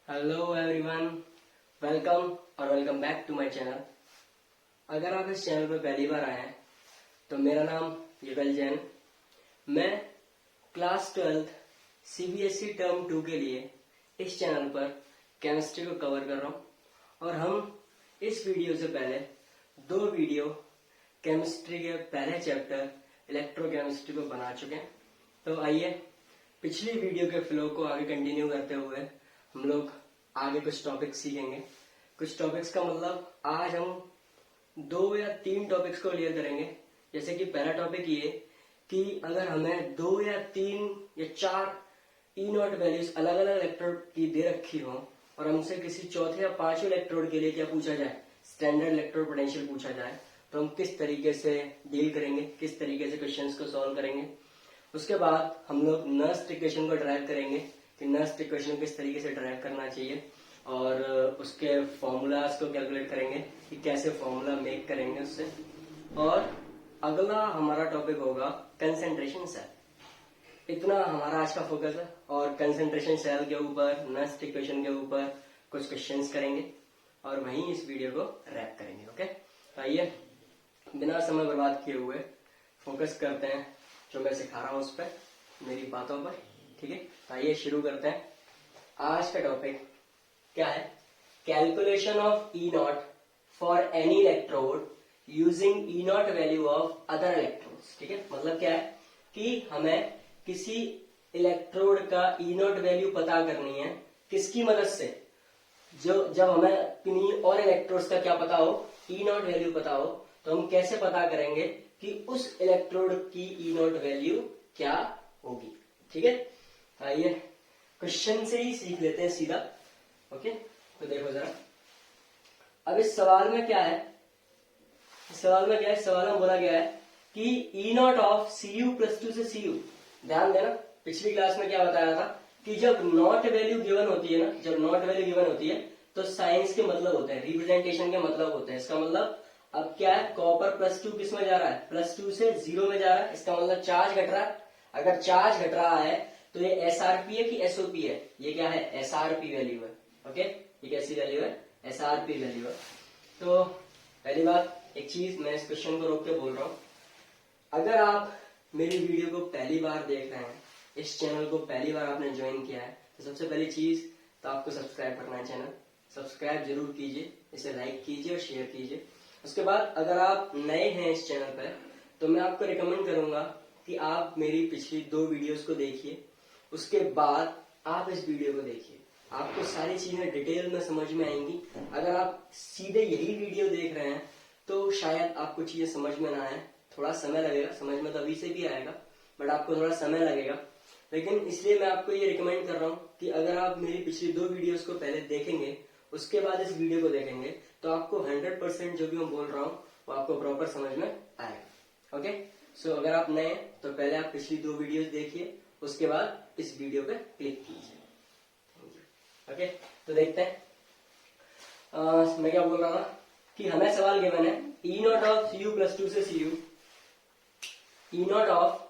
Hello everyone, welcome और welcome back to my channel. अगर आप इस चैनल पर पहली बार आए हैं तो मेरा नाम युगल जैन। मैं क्लास 12 सीबीएसई टर्म 2 के लिए इस चैनल पर केमिस्ट्री को कवर कर रहा हूं और हम इस वीडियो से पहले 2 वीडियो केमिस्ट्री के पहले चैप्टर इलेक्ट्रोकेमिस्ट्री को बना चुके हैं। तो आइए पिछली वीडियो के फ्लो को आगे कंटिन्यू करते हुए हम लोग आगे कुछ टॉपिक्स सीखेंगे। कुछ टॉपिक्स का मतलब आज हम 2 या 3 टॉपिक्स को क्लियर करेंगे। जैसे कि पहला टॉपिक ये कि अगर हमें 2 या 3 या 4 E0 वैल्यूज अलग अलग इलेक्ट्रोड की दे रखी हो और हमसे किसी चौथे या 5वें इलेक्ट्रोड के लिए क्या पूछा जाए, स्टैंडर्ड इलेक्ट्रोड पोटेंशियल पूछा जाए, तो हम किस तरीके से डील करेंगे, किस तरीके से क्वेश्चंस को सॉल्व करेंगे। उसके बाद हम लोग नर्स्ट इक्वेशन को ड्राइव करेंगे कि नर्स्ट इक्वेशन किस तरीके से ड्राइव करना चाहिए और उसके फॉर्मूलाज को कैलकुलेट करेंगे कि कैसे फॉर्मूला मेक करेंगे उससे। और अगला हमारा टॉपिक होगा कंसंट्रेशन सेल। इतना हमारा आज का फोकस है और कंसंट्रेशन सेल के ऊपर, नर्स्ट इक्वेशन के ऊपर कुछ क्वेश्चंस करेंगे और वहीं इस वीडियो को रैप करेंगे। ओके, तो आइए बिना समय बर्बाद किए हुए फोकस करते हैं जो मैं सिखा रहा हूं उस पर, मेरी बातों पर। ठीक है, आइए शुरू करते हैं। आज का टॉपिक क्या है? Calculation of E0 for any electrode using E0 value of other electrodes. ठीक है, मतलब क्या है कि हमें किसी इलेक्ट्रोड का E0 वैल्यू पता करनी है। किसकी मदद से? जो जब हमें किन्हीं और इलेक्ट्रोड्स का क्या पता हो, E0 वैल्यू पता हो, तो हम कैसे पता करेंगे कि उस इलेक्ट्रोड की E0 वैल्यू क्या होगी। ठीक है, आइए क्वेश्चन से ही सीख लेते हैं सीधा। ओके, तो देखो जरा, अब इस सवाल में क्या है, इस सवाल में क्या है, इस सवाल में बोला गया है कि E0 ऑफ Cu+2 से Cu। ध्यान देना, पिछली क्लास में क्या बताया था कि जब नॉट वैल्यू गिवन होती है ना, जब नॉट वैल्यू गिवन होती है तो साइंस के मतलब होते हैं, रिप्रेजेंटेशन के मतलब होते हैं। इसका मतलब अब क्या है, कॉपर +2 किस में जा रहा है, +2 से 0 में जा रहा है। इसका मतलब चार्ज घट रहा है। अगर चार्ज घट रहा है तो ये एसआरपी है कि एसओपी है? ये क्या है, एसआरपी वैल्यू है। ओके, ये कैसी वैल्यू है, एसआरपी वैल्यू है। तो पहली बात, एक चीज मैं इस क्वेश्चन को रोक के बोल रहा हूं, अगर आप मेरी वीडियो को पहली बार देख रहे हैं, इस चैनल को पहली बार आपने ज्वाइन किया है, तो सबसे पहली चीज तो आपको सब्सक्राइब करना है। चैनल सब्सक्राइब जरूर कीजिए, इसे लाइक कीजिए और शेयर कीजिए। उसके बाद अगर आप नए हैं इस चैनल पर तो मैं आपको रिकमेंड करूंगा कि आप मेरी पिछली 2 वीडियोस को देखिए, उसके बाद आप इस वीडियो को देखिए। आपको सारी चीजें डिटेल में समझ में आएंगी। अगर आप सीधे यही वीडियो देख रहे हैं तो शायद आपको चीजें समझ में ना आए, थोड़ा समय लगेगा। समझ में तो अभी से भी आएगा, बट आपको थोड़ा समय लगेगा। लेकिन इसलिए मैं आपको ये रिकमेंड कर रहा हूँ कि अगर आप मेरी पिछली 2 वीडियोस को पहले देखेंगे, उसके बाद इस वीडियो को देखेंगे, तो आपको 100% जो भी मैं बोल रहा हूँ वो आपको प्रॉपर समझ में आएगा। ओके, सो अगर आप नए तो पहले आप पिछली 2 वीडियोस देखिए, उसके बाद इस वीडियो पे क्लिक कीजिए। ओके, तो देखते हैं मैं क्या बोल रहा था कि हमें सवाल गिवन है E0 ऑफ Cu+2 से Cu, E0 ऑफ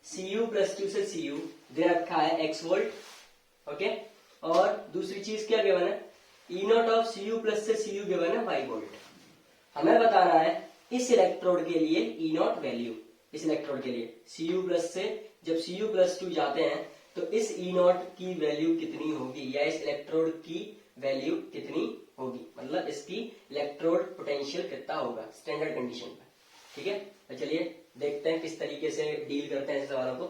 Cu+2 से Cu दे रखा है x वोल्ट। ओके, और दूसरी चीज क्या गिवन है, E0 ऑफ Cu+ से Cu गिवन है y वोल्ट। हमें बताना है इस इलेक्ट्रोड के लिए E0 वैल्यू, इस इलेक्ट्रोड के लिए Cu+ से जब Cu+2 जाते हैं तो इस E0 की वैल्यू कितनी होगी, या इस इलेक्ट्रोड की वैल्यू कितनी होगी, मतलब इसकी इलेक्ट्रोड पोटेंशियल कितना होगा स्टैंडर्ड कंडीशन पर। ठीक है, तो चलिए देखते हैं किस तरीके से डील करते हैं इस सवालों को।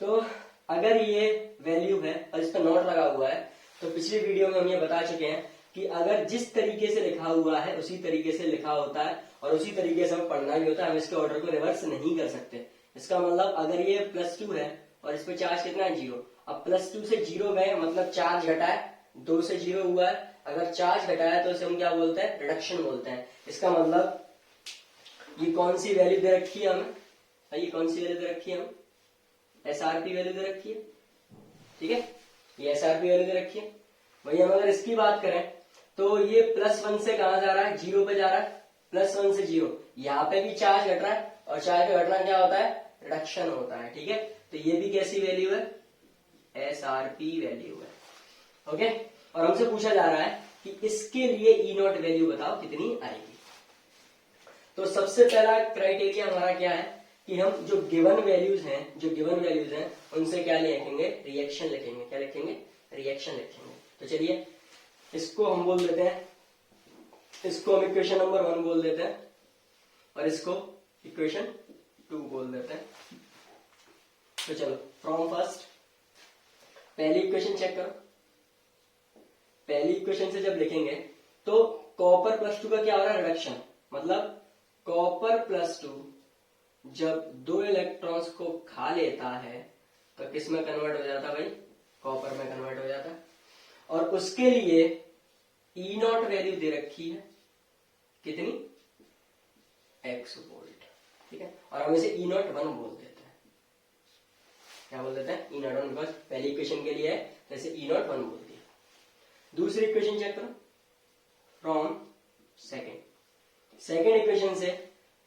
तो अगर ये वैल्यू है और इस पर नोट लगा हुआ है, तो पिछली वीडियो में हम ये बता चुके हैं कि अगर जिस तरीके से लिखा हुआ है उसी तरीके से लिखा होता है और उसी तरीके से हमें पढ़ना भी होता है। हम इसके ऑर्डर को रिवर्स नहीं कर सकते। इसका मतलब अगर ये +2 है और इस पे चार्ज कितना है, 0। अब +2 से 0 गए मतलब चार्ज घटा है, 2 से 0 हुआ है। अगर चार्ज घटा है तो इसे हम क्या बोलते हैं, रिडक्शन बोलते हैं। इसका मतलब ये कौन सी वैल्यू दे रखी है हमें, ये कौन सी वैल्यू दे रखी है हमें, एसआरपी वैल्यू दे रखी है। ठीक है, ये एसआरपी वैल्यू दे रखी है। वही हम अगर इसकी बात करें तो ये +1 से कहां जा रहा है, 0 पे जा रहा है। +1 से 0, यहाँ पे भी चार्ज घट रहा है और चार्ज का घटना क्या होता है, रिडक्शन होता है। ठीक है, तो ये भी कैसी वैल्यू है, एसआरपी वैल्यू है। ओके, और हमसे पूछा जा रहा है कि इसके लिए ई नॉट वैल्यू बताओ कितनी आएगी। तो सबसे पहला क्राइटेरिया हमारा क्या है कि हम जो गिवन वैल्यूज हैं उनसे क्या लिखेंगे, रिएक्शन लिखेंगे। क्या लिखेंगे, रिएक्शन लिखेंगे। तो चलिए इसको हम बोल देते हैं, इसको हम इक्वेशन नंबर 1 बोल देते हैं और इसको इक्वेशन 2 बोल देते हैं। तो चलो फ्रॉम फर्स्ट, पहली इक्वेशन चेक करो। पहली इक्वेशन से जब लिखेंगे तो कॉपर प्लस 2 का क्या हो रहा है, रिडक्शन। मतलब कॉपर प्लस 2 जब 2 इलेक्ट्रॉन्स को खा लेता है तो किस में कन्वर्ट हो जाता है भाई, कॉपर में कन्वर्ट हो जाता है। और उसके लिए ई नॉट वैल्यू दे रखी है कितनी, x वोल्ट। ठीक है, और हम इसे ई नॉट 1 बोल देते हैं। क्या बोल देते हैं, ई नॉट 1, बिकॉज पहली इक्वेशन के लिए है तो इसे ई नॉट 1 बोल दिया। दूसरी इक्वेशन चेक करो फ्रॉम सेकेंड इक्वेशन से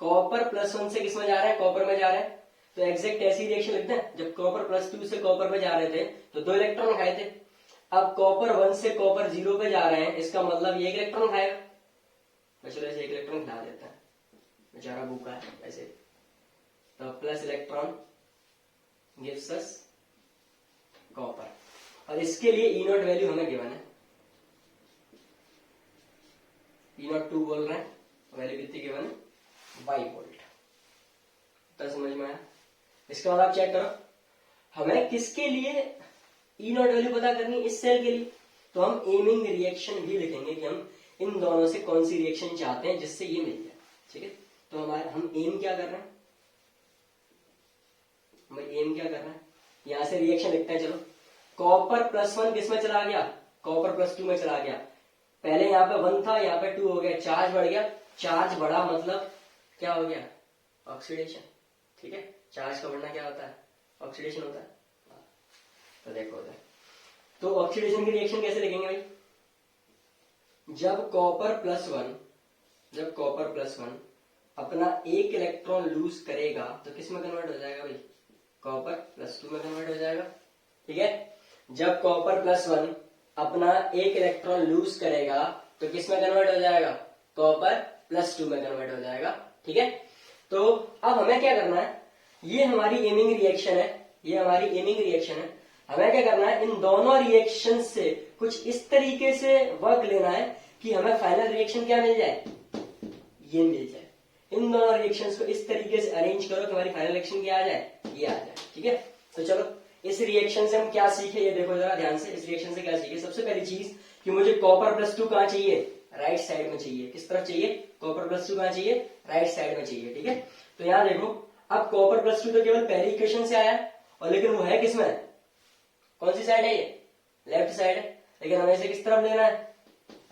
कॉपर प्लस 1 से किस में जा रहा है, कॉपर में जा रहा है। तो एग्जैक्ट ऐसी रिएक्शन लिखते हैं, जब कॉपर प्लस 2 से कॉपर पे जा रहे थे तो 2 इलेक्ट्रॉन खाए थे। अब कॉपर 1 से कॉपर 0 पे जा रहे हैं, इसका मतलब ये 1 इलेक्ट्रॉन खाएगा। तो चलो इसे 1 इलेक्ट्रॉन खिला देता है, बेचारा भूखा है ऐसे। तो plus electron gives us copper, और इसके लिए ई नॉट वैल्यू हमें गिवन है, ई नॉट 2 बोल रहे हैं, वैल्यू कितनी गिवन है, 5 वोल्ट। तो समझ में आया। इसके बाद आप चेक करो, हमें किसके लिए ई नॉट वैल्यू पता करनी है, इस सेल के लिए। तो हम एमिंग रिएक्शन भी लिखेंगे कि हम इन दोनों से कौन सी रिएक्शन चाहते हैं जिससे ये मिल जाए। ठीक है, तो हम एम क्या कर रहे हैं भाई, एम क्या कर रहे हैं, यहां से रिएक्शन लिखते हैं। चलो कॉपर प्लस 1 किस में चला गया, कॉपर प्लस 2 में चला गया। पहले यहाँ पे 1 था, यहाँ पे 2 हो गया, चार्ज बढ़ गया। चार्ज बढ़ा मतलब क्या हो गया, ऑक्सीडेशन। ठीक है, चार्ज का बढ़ना क्या होता है, ऑक्सीडेशन होता है। तो देखो उधर, तो ऑक्सीडेशन की रिएक्शन कैसे लिखेंगे भाई, जब कॉपर प्लस 1 अपना 1 इलेक्ट्रॉन लूज करेगा तो किस में कन्वर्ट हो जाएगा भाई, कॉपर प्लस 2 में कन्वर्ट हो जाएगा। ठीक है, जब कॉपर प्लस 1 अपना 1 इलेक्ट्रॉन लूज करेगा तो किस में कन्वर्ट हो जाएगा, कॉपर प्लस 2 में कन्वर्ट हो जाएगा। ठीक है, तो अब हमें क्या करना है, ये हमारी एमिंग रिएक्शन है, हमें क्या करना है, इन दोनों रिएक्शन से कुछ इस तरीके से वर्क लेना है कि हमें फाइनल रिएक्शन क्या मिल जाए, ये मिल जाए। इन दोनों रिएक्शंस को इस तरीके से अरेंज करो कि हमारी फाइनल रिएक्शन क्या आ जाए, ये आ जाए। ठीक है, तो चलो इस रिएक्शन से हम क्या सीखे, ये देखो जरा ध्यान से। इस रिएक्शन से क्या सीखे, सबसे पहली चीज कि मुझे कॉपर प्लस 2 कहां चाहिए, राइट साइड में चाहिए। किस तरफ चाहिए, कॉपर प्लस 2 कहां चाहिए, राइट साइड में चाहिए। ठीक है, तो यहां देखो, अब कॉपर प्लस 2 तो केवल पहली इक्वेशन से आया, और लेकिन वो है किसमें, कौन सी साइड है ये, लेफ्ट साइड है। लेकिन हमें इसे किस तरफ लेना है,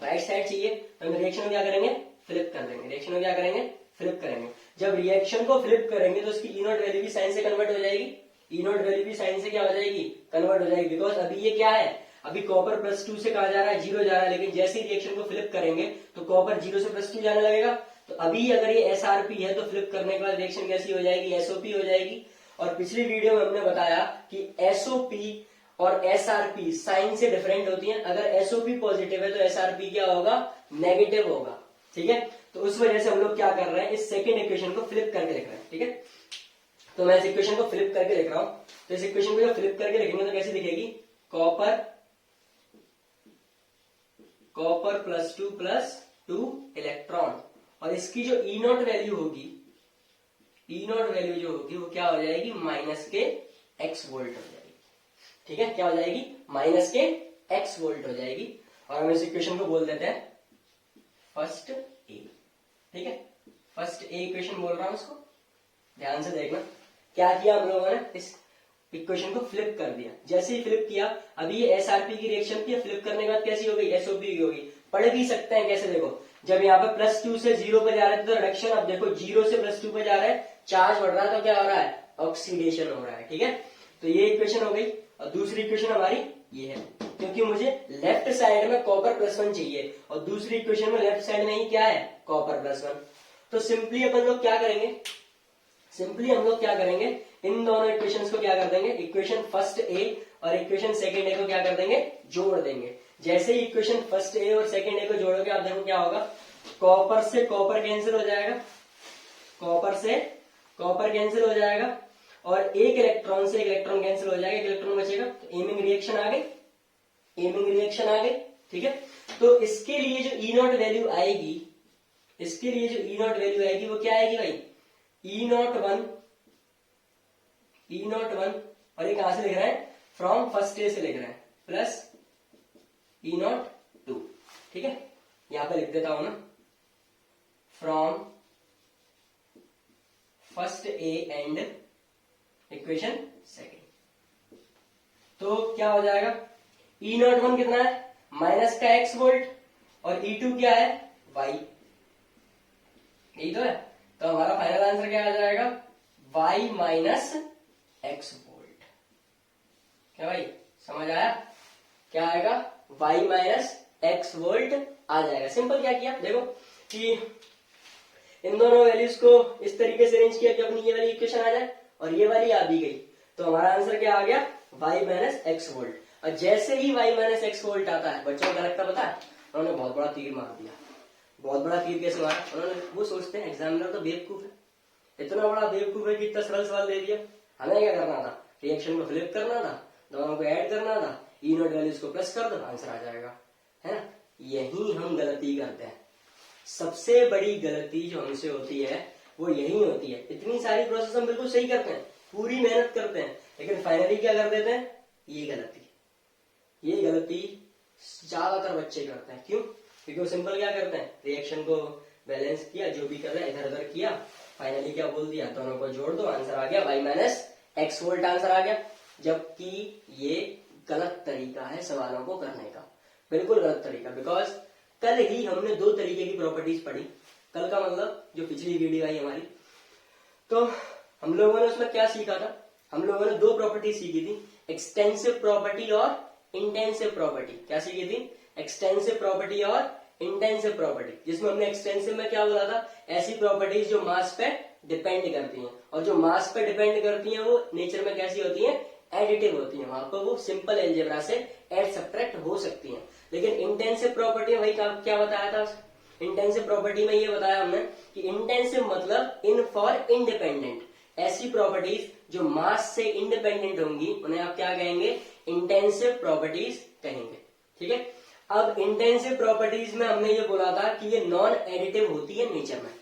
राइट साइड चाहिए। तो हम रिएक्शन में क्या करेंगे, फ्लिप कर देंगे। रिएक्शन में क्या करेंगे, फ्लिप करेंगे। जब रिएक्शन को फ्लिप करेंगे तो उसकी ई नॉट वैल्यू भी साइन से कन्वर्ट हो जाएगी। ई नॉट वैल्यू भी साइन से क्या हो जाएगी, कन्वर्ट हो जाएगी। बिकॉज अभी ये क्या है, अभी कॉपर प्लस 2 से कहा जा रहा है 0 जा रहा है, लेकिन जैसे ही रिएक्शन को फ्लिप करेंगे तो कॉपर 0 से प्लस 2 जाने लगेगा। तो अभी अगर ये एसआरपी है तो फ्लिप करने के बाद रिएक्शन कैसी हो जाएगी, एसओपी हो जाएगी। और पिछली वीडियो में हमने बताया कि एसओपी और एसआरपी साइन से डिफरेंट होती हैं। अगर एसओपी पॉजिटिव है तो एसआरपी क्या होगा, नेगेटिव होगा। ठीक है, तो उस वजह से हम लोग क्या कर रहे हैं, इस सेकेंड इक्वेशन को फ्लिप करके लिख रहे हैं। ठीक है, तो मैं इस इक्वेशन को फ्लिप करके लिख रहा हूं। तो इस इक्वेशन को जब फ्लिप करके लिखेंगे तो कैसे दिखेगी, कॉपर प्लस 2 इलेक्ट्रॉन, और इसकी जो ई नॉट वैल्यू होगी, ई नॉट वैल्यू जो होगी वो क्या हो जाएगी, माइनस के एक्स वोल्ट हो जाएगी। ठीक है, क्या हो जाएगी, माइनस के एक्स वोल्ट हो जाएगी। और हम इस इक्वेशन को बोल देते हैं फर्स्ट ए। ठीक है, फर्स्ट ए इक्वेशन बोल रहा हूं उसको, ध्यान से देखना। क्या किया हम लोगों ने, इस इक्वेशन को फ्लिप कर दिया। जैसे ही फ्लिप किया, अभी ये एसआरपी की रिएक्शन थी, फ्लिप करने के बाद कैसी हो गई, एसओपी की होगी। पढ़ भी सकते हैं कैसे, देखो जब यहाँ पे प्लस 2 से 0 पे जा रहे थे तो रिडक्शन, अब देखो 0 से प्लस 2 पे जा रहे हैं, चार्ज बढ़ रहा है तो क्या हो रहा है, ऑक्सीडेशन हो रहा है। ठीक है, तो ये इक्वेशन हो गई। और दूसरी इक्वेशन हमारी ये है, क्योंकि मुझे लेफ्ट साइड में कॉपर प्लस 1 चाहिए और दूसरी इक्वेशन में लेफ्ट साइड में ही क्या है, कॉपर प्लस 1। तो सिंपली अपन लोग क्या करेंगे, इन दोनों इक्वेशंस को क्या कर देंगे, इक्वेशन फर्स्ट ए और इक्वेशन सेकंड ए को क्या कर देंगे, जोड़ देंगे। जैसे ही इक्वेशन फर्स्ट ए और सेकंड ए को जोड़ोगे आप देखो क्या होगा, कॉपर से कॉपर कैंसिल हो जाएगा, कॉपर से कॉपर कैंसिल हो जाएगा और एक इलेक्ट्रॉन से एक इलेक्ट्रॉन कैंसिल हो जाएगा, एक इलेक्ट्रॉन बचेगा। तो एमिंग रिएक्शन आ गई, एमिंग रिएक्शन आ गई, ठीक है। तो इसके लिए जो ई नॉट वैल्यू आएगी, इसके लिए जो ई नॉट वैल्यू आएगी वो क्या आएगी भाई, E naught one, E naught one, और ये कहां से लिख रहे हैं, फ्रॉम फर्स्ट ए से लिख रहे हैं, प्लस ई नॉट टू, ठीक है। यहां पे लिख देता हूं ना, from first A and equation second. तो क्या हो जाएगा, ई नॉट वन कितना है, माइनस का एक्स वोल्ट, और ई टू क्या है, वाई, यही तो है। तो हमारा फाइनल आंसर क्या आ जाएगा, वाई माइनस एक्स वोल्ट। क्या भाई समझ आया, क्या आएगा, वाई माइनस एक्स वोल्ट आ जाएगा। सिंपल क्या किया, देखो कि इन दोनों वैल्यूज को इस तरीके से अरेंज किया कि अपनी ये वाली इक्वेशन आ जाए और ये वाली आ भी गई। तो हमारा आंसर क्या आ गया, वाई माइनस एक्स वोल्ट। और जैसे ही वाई माइनस एक्स वोल्ट आता है, बच्चों को क्या लगता पता है, उन्होंने बहुत बड़ा तीर मार दिया। बहुत बड़ा तीर कैसे मारा, उन्होंने, वो सोचते हैं एग्जामिनर तो बेवकूफ है, इतना बड़ा बेवकूफ है कि इतना सरल सवाल दे दिया। हमें क्या करना था, रिएक्शन को फ्लिप करना था, दोनों को ऐड करना था, ई नॉट वैल्यूज को प्लस कर दो, आंसर आ जाएगा, है ना। यही हम गलती करते हैं, सबसे बड़ी गलती जो हमसे होती है वो यही होती है। इतनी सारी प्रोसेस हम बिल्कुल सही करते हैं, पूरी मेहनत करते हैं, लेकिन फाइनली क्या कर देते हैं, ये गलती ज्यादातर बच्चे करते हैं। क्यों, क्योंकि वो सिंपल क्या करते हैं, रिएक्शन को बैलेंस किया, जो भी कर रहे हैं इधर उधर किया, फाइनली क्या बोल दिया, दोनों को जोड़ दो, आंसर आ गया Y minus X volt, answer आ गया। जबकि ये गलत तरीका है सवालों को करने का, बिल्कुल गलत तरीका। बिकॉज कल ही हमने दो तरीके की प्रॉपर्टीज पढ़ी, कल का मतलब जो पिछली वीडियो आई हमारी, तो हम लोगों ने उसमें क्या सीखा था, हम लोगों ने दो प्रॉपर्टी सीखी थी, एक्सटेंसिव प्रॉपर्टी और इंटेंसिव प्रॉपर्टी। क्या सीखी थी, एक्सटेंसिव प्रॉपर्टी और इंटेंसिव प्रॉपर्टी। जिसमें हमने एक्सटेंसिव में क्या बोला था, ऐसी प्रॉपर्टीज जो मास पे डिपेंड करती हैं, और जो मास पे डिपेंड करती हैं वो नेचर में कैसी होती हैं, एडिटिव होती हैं, वहां पर वो सिंपल एल्जेब्रा से एड सब्ट्रैक्ट हो सकती हैं। लेकिन इंटेंसिव प्रॉपर्टी में भाई क्या बताया था, इंटेंसिव प्रॉपर्टी में ये बताया हमने कि इंटेंसिव मतलब इन फॉर इंडिपेंडेंट, ऐसी प्रॉपर्टीज जो मास से इंडिपेंडेंट होंगी उन्हें आप क्या कहेंगे, इंटेंसिव प्रॉपर्टीज कहेंगे, ठीक है। अब इंटेंसिव प्रॉपर्टीज में हमने ये बोला था कि ये नॉन एडिटिव होती है नेचर में।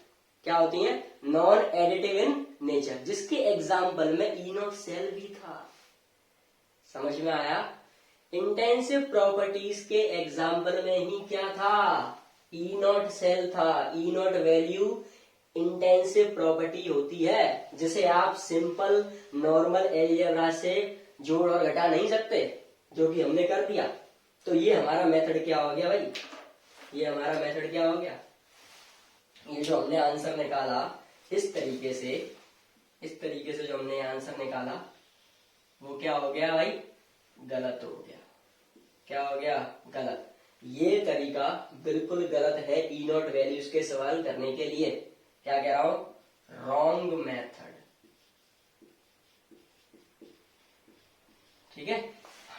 क्या होती है, नॉन एडिटिव इन नेचर, जिसके एग्जाम्पल में ई नॉट सेल भी था। समझ में आया, इंटेंसिव प्रॉपर्टीज के एग्जाम्पल में ही क्या था, ई नॉट सेल था। E not value intensive property होती है, जिसे आप सिंपल नॉर्मल एल्जेब्रा से जोड़ और घटा नहीं सकते, जो कि हमने कर दिया। तो ये हमारा मेथड क्या हो गया भाई, ये हमारा मेथड क्या हो गया, ये जो हमने आंसर निकाला इस तरीके से जो हमने आंसर निकाला वो क्या हो गया भाई, गलत हो गया। क्या हो गया, गलत। ये तरीका बिल्कुल गलत है ई नॉट वैल्यूज के सवाल करने के लिए। क्या कह रहा हूं, रॉन्ग मेथड, ठीक है।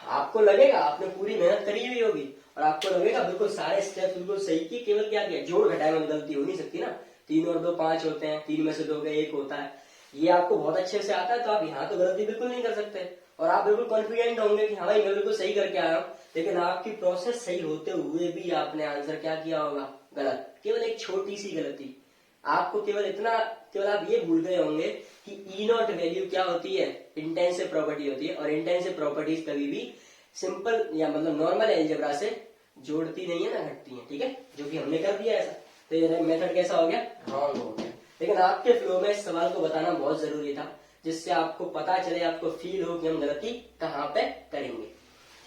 आपको लगेगा आपने पूरी मेहनत करी हुई होगी और आपको लगेगा बिल्कुल सारे स्टेप्स बिल्कुल सही किए, केवल क्या किया, जोड़ घटाए में गलती हो नहीं सकती ना, 3 और 2 5 होते हैं, 3 में से 2 का 1 होता है, ये आपको बहुत अच्छे से आता है, तो आप यहाँ तो गलती बिल्कुल नहीं कर सकते और आप बिल्कुल कॉन्फिडेंट होंगे कि हाँ भाई मैं बिल्कुल सही करके आया हूँ। लेकिन आपकी प्रोसेस सही होते हुए भी आपने आंसर क्या किया होगा, गलत। केवल एक छोटी सी गलती, आपको केवल आप ये भूल गए होंगे कि ई नॉट वैल्यू क्या होती है, इंटेंसिव प्रॉपर्टी होती है, और इंटेंसिव प्रॉपर्टीज कभी भी सिंपल या मतलब नॉर्मल एल्जेब्रा से जोड़ती नहीं है ना घटती है, ठीक है, जो कि हमने कर दिया ऐसा। तो ये मेथड कैसा हो गया, रॉन्ग हो गया। लेकिन आपके फ्लो में इस सवाल को बताना बहुत जरूरी था, जिससे आपको पता चले, आपको फील हो कि हम गलती कहाँ पे करेंगे,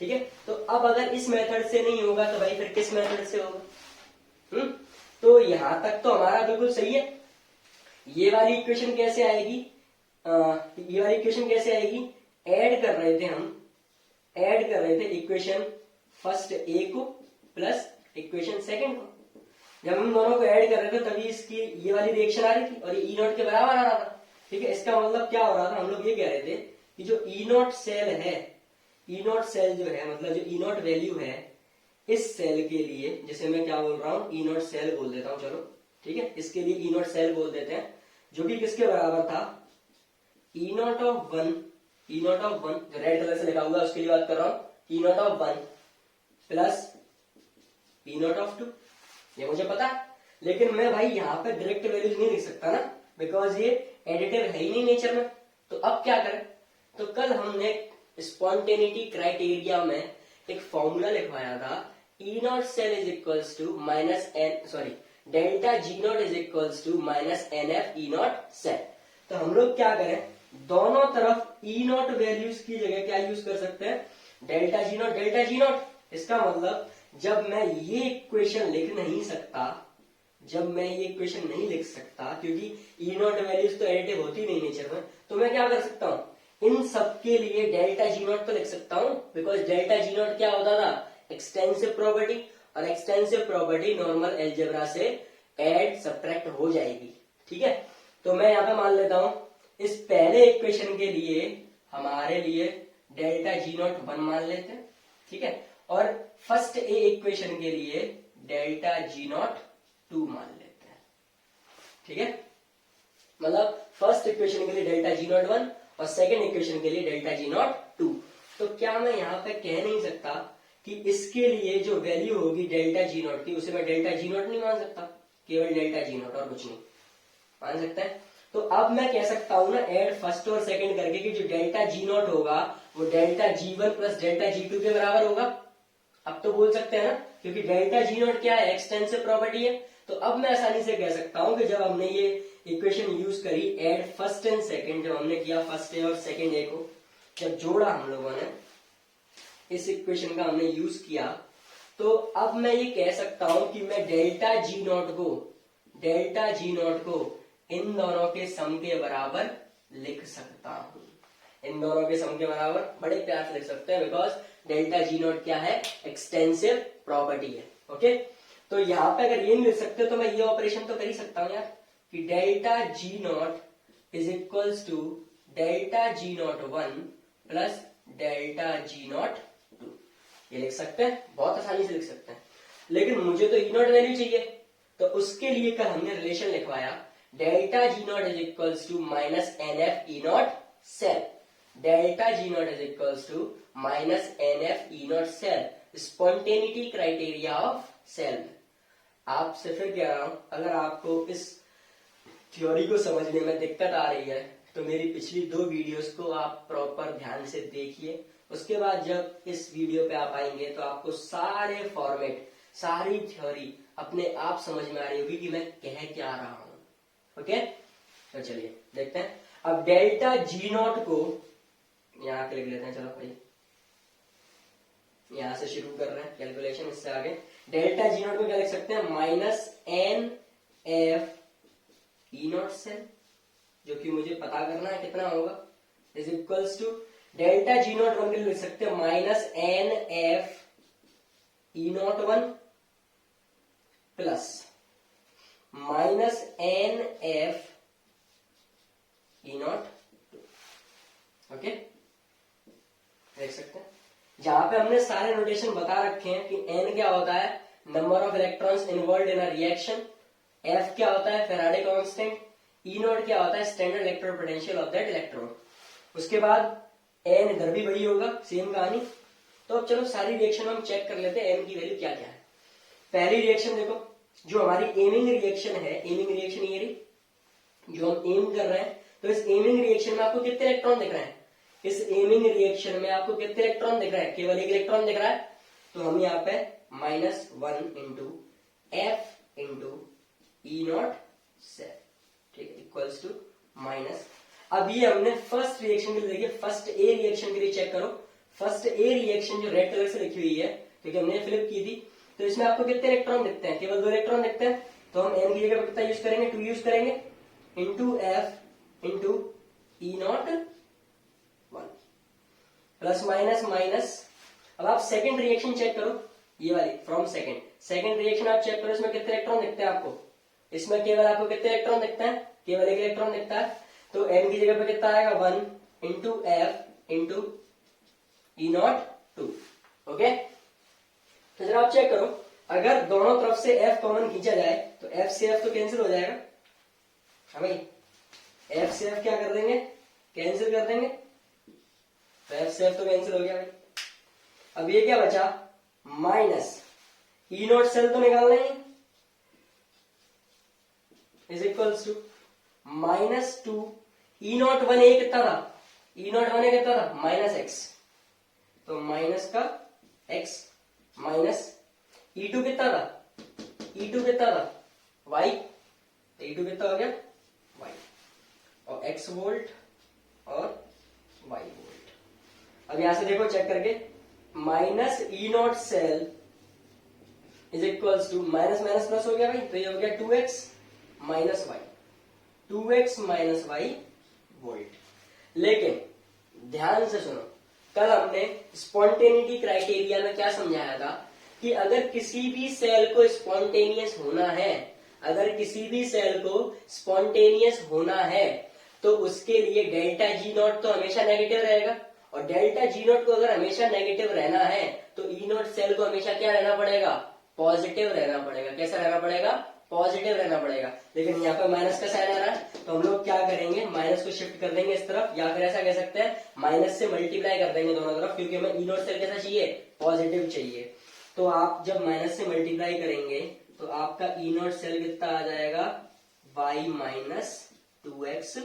ठीक है। तो अब अगर इस मेथड से नहीं होगा तो भाई फिर किस मेथड से होगा। तो यहां तक तो हमारा बिल्कुल सही है। ये वाली इक्वेशन कैसे आएगी, ये वाली इक्वेशन कैसे आएगी, ऐड कर रहे थे इक्वेशन फर्स्ट ए को प्लस इक्वेशन सेकंड को। जब हम दोनों को ऐड कर रहे थे तभी इसकी ये वाली रिएक्शन आ रही थी और ये ई नॉट के बराबर आ रहा था। ठीक है, इसका मतलब क्या हो रहा था, हम लोग ये कह रहे थे कि जो ई नॉट सेल है, ई नॉट सेल जो है मतलब जो ई नॉट वैल्यू है इस सेल के लिए, जैसे मैं क्या बोल रहा हूं, ई नॉट सेल बोल देता हूं, चलो ठीक है, इसके लिए ई नॉट सेल बोल देते हैं, जो कि किसके बराबर था, E naught of one, E naught of one जो रेड कलर से लिखा हुआ है उसके लिए बात कर रहा हूं, E naught of one plus E naught of two, ये मुझे पता है, लेकिन मैं भाई यहाँ पे डायरेक्ट वैल्यूज नहीं लिख सकता ना, बिकॉज ये एडिटिव है ही नहीं नेचर में। तो अब क्या करें, तो कल हमने स्पॉन्टेनिटी क्राइटेरिया में एक फॉर्मूला लिखवाया था, E naught cell is equals to minus N, sorry delta G naught is equals to minus N F E naught cell. तो हम लोग क्या करें, दोनों तरफ ई नॉट वैल्यूज की जगह क्या यूज कर सकते हैं, delta G not, delta G not. इसका मतलब जब मैं ये इक्वेशन लिख नहीं सकता, जब मैं ये इक्वेशन नहीं लिख सकता क्योंकि ई नॉट वैल्यूज तो एडिटिव होती नहीं नेचर में, तो मैं क्या कर सकता हूं, इन सब के लिए डेल्टा जी नॉट तो लिख सकता हूं, बिकॉज डेल्टा जी नॉट क्या होता था, एक्सटेंसिव प्रॉपर्टी, और एक्सटेंसिव प्रॉपर्टी नॉर्मल अलजेब्रा से ऐड सब्ट्रैक्ट हो जाएगी। ठीक है, तो मैं यहाँ पे मान लेता हूं इस पहले इक्वेशन के लिए हमारे लिए डेल्टा जी नॉट 1 मान लेते हैं, ठीक है, और फर्स्ट ए इक्वेशन के लिए डेल्टा जी नॉट 2 मान लेते हैं। ठीक है, मतलब फर्स्ट इक्वेशन के लिए डेल्टा जी नॉट 1 और सेकेंड इक्वेशन के लिए डेल्टा जी नॉट 2। तो क्या मैं यहाँ पे कह नहीं सकता कि इसके लिए जो वैल्यू होगी डेल्टा जी नॉट की उसे मैं डेल्टा जी नॉट नहीं मान सकता, केवल डेल्टा जी नॉट और कुछ नहीं मान सकता है। तो अब मैं कह सकता हूं ना ऐड फर्स्ट और सेकंड करके कि जो डेल्टा जी नॉट होगा वो delta G one plus delta G two के बराबर होगा। अब तो बोल सकते हैं ना, क्योंकि डेल्टा जी नॉट क्या है, एक्सटेंसिव प्रॉपर्टी है। तो अब मैं आसानी से कह सकता हूं कि जब हमने ये इक्वेशन यूज करी एड फर्स्ट एंड सेकंड, जब हमने किया फर्स्ट ए और सेकंड ए को जब जोड़ा हम लोगों ने, इस इक्वेशन का हमने यूज किया, तो अब मैं ये कह सकता हूं कि मैं डेल्टा जी नॉट को इन दोनों के सम के बराबर लिख सकता हूं, इन दोनों के सम के बराबर बड़े प्यार से लिख सकते हैं, बिकॉज डेल्टा जी नॉट क्या है, एक्सटेंसिव प्रॉपर्टी है। ओके, तो यहाँ पे अगर ये नहीं लिख सकते तो मैं ये ऑपरेशन तो कर ही सकता हूं यार, कि delta G naught is equals to delta G naught 1 plus delta G naught 2, ये लिख सकते हैं, बहुत आसानी से लिख सकते हैं। लेकिन मुझे तो ई नॉट वैल्यू चाहिए, तो उसके लिए कल हमने रिलेशन लिखवाया, delta G naught is equals to minus N F E naught cell, delta G naught is equals to minus N F E naught cell, spontaneity criteria of cell. आपसे फिर कह रहा हूं, अगर आपको इस थ्योरी को समझने में दिक्कत आ रही है तो मेरी पिछली 2 वीडियोस को आप प्रॉपर ध्यान से देखिए, उसके बाद जब इस वीडियो पे आप आएंगे तो आपको सारे फॉर्मेट, सारी थ्योरी अपने आप समझ में आ रही होगी कि मैं कह क्या रहा हूं। ओके, तो चलिए देखते हैं। अब डेल्टा जी नॉट को यहां पे लिख लेते हैं, चलो भाई यहां से शुरू कर रहे हैं कैलकुलेशन, इससे आगे डेल्टा जी नॉट को क्या लिख सकते हैं, minus N F E naught cell, जो कि मुझे पता करना है कितना होगा, is equals to delta G naught 1 के लिए लिख सकते हैं minus N F E naught 1 plus minus N F E naught 2। Okay, देख सकते हैं जहां पे हमने सारे नोटेशन बता रखे हैं कि एन क्या होता है, number of electrons involve in a reaction, F क्या होता है, फैराडे कांस्टेंट, ई नॉट क्या होता है, standard electrode potential of that electron. उसके बाद एन इधर भी वही होगा, सेम कहानी। तो अब चलो सारी रिएक्शन हम चेक कर लेते हैं एन की वैल्यू क्या क्या है। पहली रिएक्शन देखो, जो हमारी एमिंग रिएक्शन है, एमिंग रिएक्शन ये रही, जो हम एम कर रहे हैं, तो इस एमिंग रिएक्शन में आपको कितने इलेक्ट्रॉन दिख रहे हैं, इस एमिंग रिएक्शन में आपको कितने इलेक्ट्रॉन दिख रहे हैं, केवल एक इलेक्ट्रॉन दिख रहा है। तो हम यहाँ पे -1 into F into E naught cell, ठीक है, इक्वल्स टू माइनस। अब ये हमने फर्स्ट रिएक्शन के लिए देखिए, फर्स्ट ए रिएक्शन के लिए चेक करो, फर्स्ट ए रिएक्शन जो रेड कलर से लिखी हुई है क्योंकि हमने फ्लिप की थी, तो इसमें आपको कितने इलेक्ट्रॉन दिखते हैं, केवल 2 इलेक्ट्रॉन दिखते हैं। तो हम एन की जगह कितना यूज करेंगे, 2 यूज करेंगे, into F into E naught 1 plus minus minus. अब आप सेकंड रिएक्शन चेक करो, ये वाली फ्रॉम सेकंड रिएक्शन आप चेक करो, इसमें कितने इलेक्ट्रॉन दिखते हैं आपको, इसमें केवल आपको कितने इलेक्ट्रॉन दिखते हैं, केवल एक इलेक्ट्रॉन दिखता है। तो n की जगह पे कितना आएगा 1 into F into E naught 2। Okay, तो जरा आप चेक करो, अगर दोनों तरफ से f कॉमन खींचा जाए तो f से f तो कैंसिल हो जाएगा। हाँ भाई, f से f क्या कर देंगे, कैंसिल कर देंगे, तो f से f तो कैंसिल हो गया भाई। अब ये क्या बचा, माइनस ई नॉट सेल तो निकालना ही is equals to -2 E naught 1 A कितना था, ई नॉट 1 ए कितना था माइनस एक्स, तो माइनस का x माइनस E2 कितना था, E2 कितना था y, तो E2 कितना हो गया y, और x वोल्ट और y वोल्ट। अब यहां से देखो चेक करके, minus E naught cell is equals to minus minus plus हो गया भाई, तो ये हो गया 2x minus Y, 2x minus Y volt. लेकिन ध्यान से सुनो, कल हमने स्पॉन्टेनिटी क्राइटेरिया में क्या समझाया था कि अगर किसी भी सेल को स्पॉन्टेनियस होना है, अगर किसी भी सेल को स्पॉन्टेनियस होना है तो उसके लिए डेल्टा जी नॉट तो हमेशा नेगेटिव रहेगा, और डेल्टा जी नॉट को अगर हमेशा नेगेटिव रहना है तो ई नॉट सेल को हमेशा क्या रहना पड़ेगा, पॉजिटिव रहना पड़ेगा। कैसा रहना पड़ेगा, पॉजिटिव रहना पड़ेगा। लेकिन यहाँ पर माइनस का साइन आ रहा है, तो हम लोग क्या करेंगे, माइनस को शिफ्ट कर देंगे इस तरफ, या फिर ऐसा कह सकते हैं माइनस से मल्टीप्लाई कर देंगे दोनों तरफ, क्योंकि हमें ई नॉट सेल कैसा चाहिए, पॉजिटिव चाहिए। तो आप जब माइनस से मल्टीप्लाई करेंगे तो आपका ई नॉट सेल कितना आ जाएगा, y माइनस 2x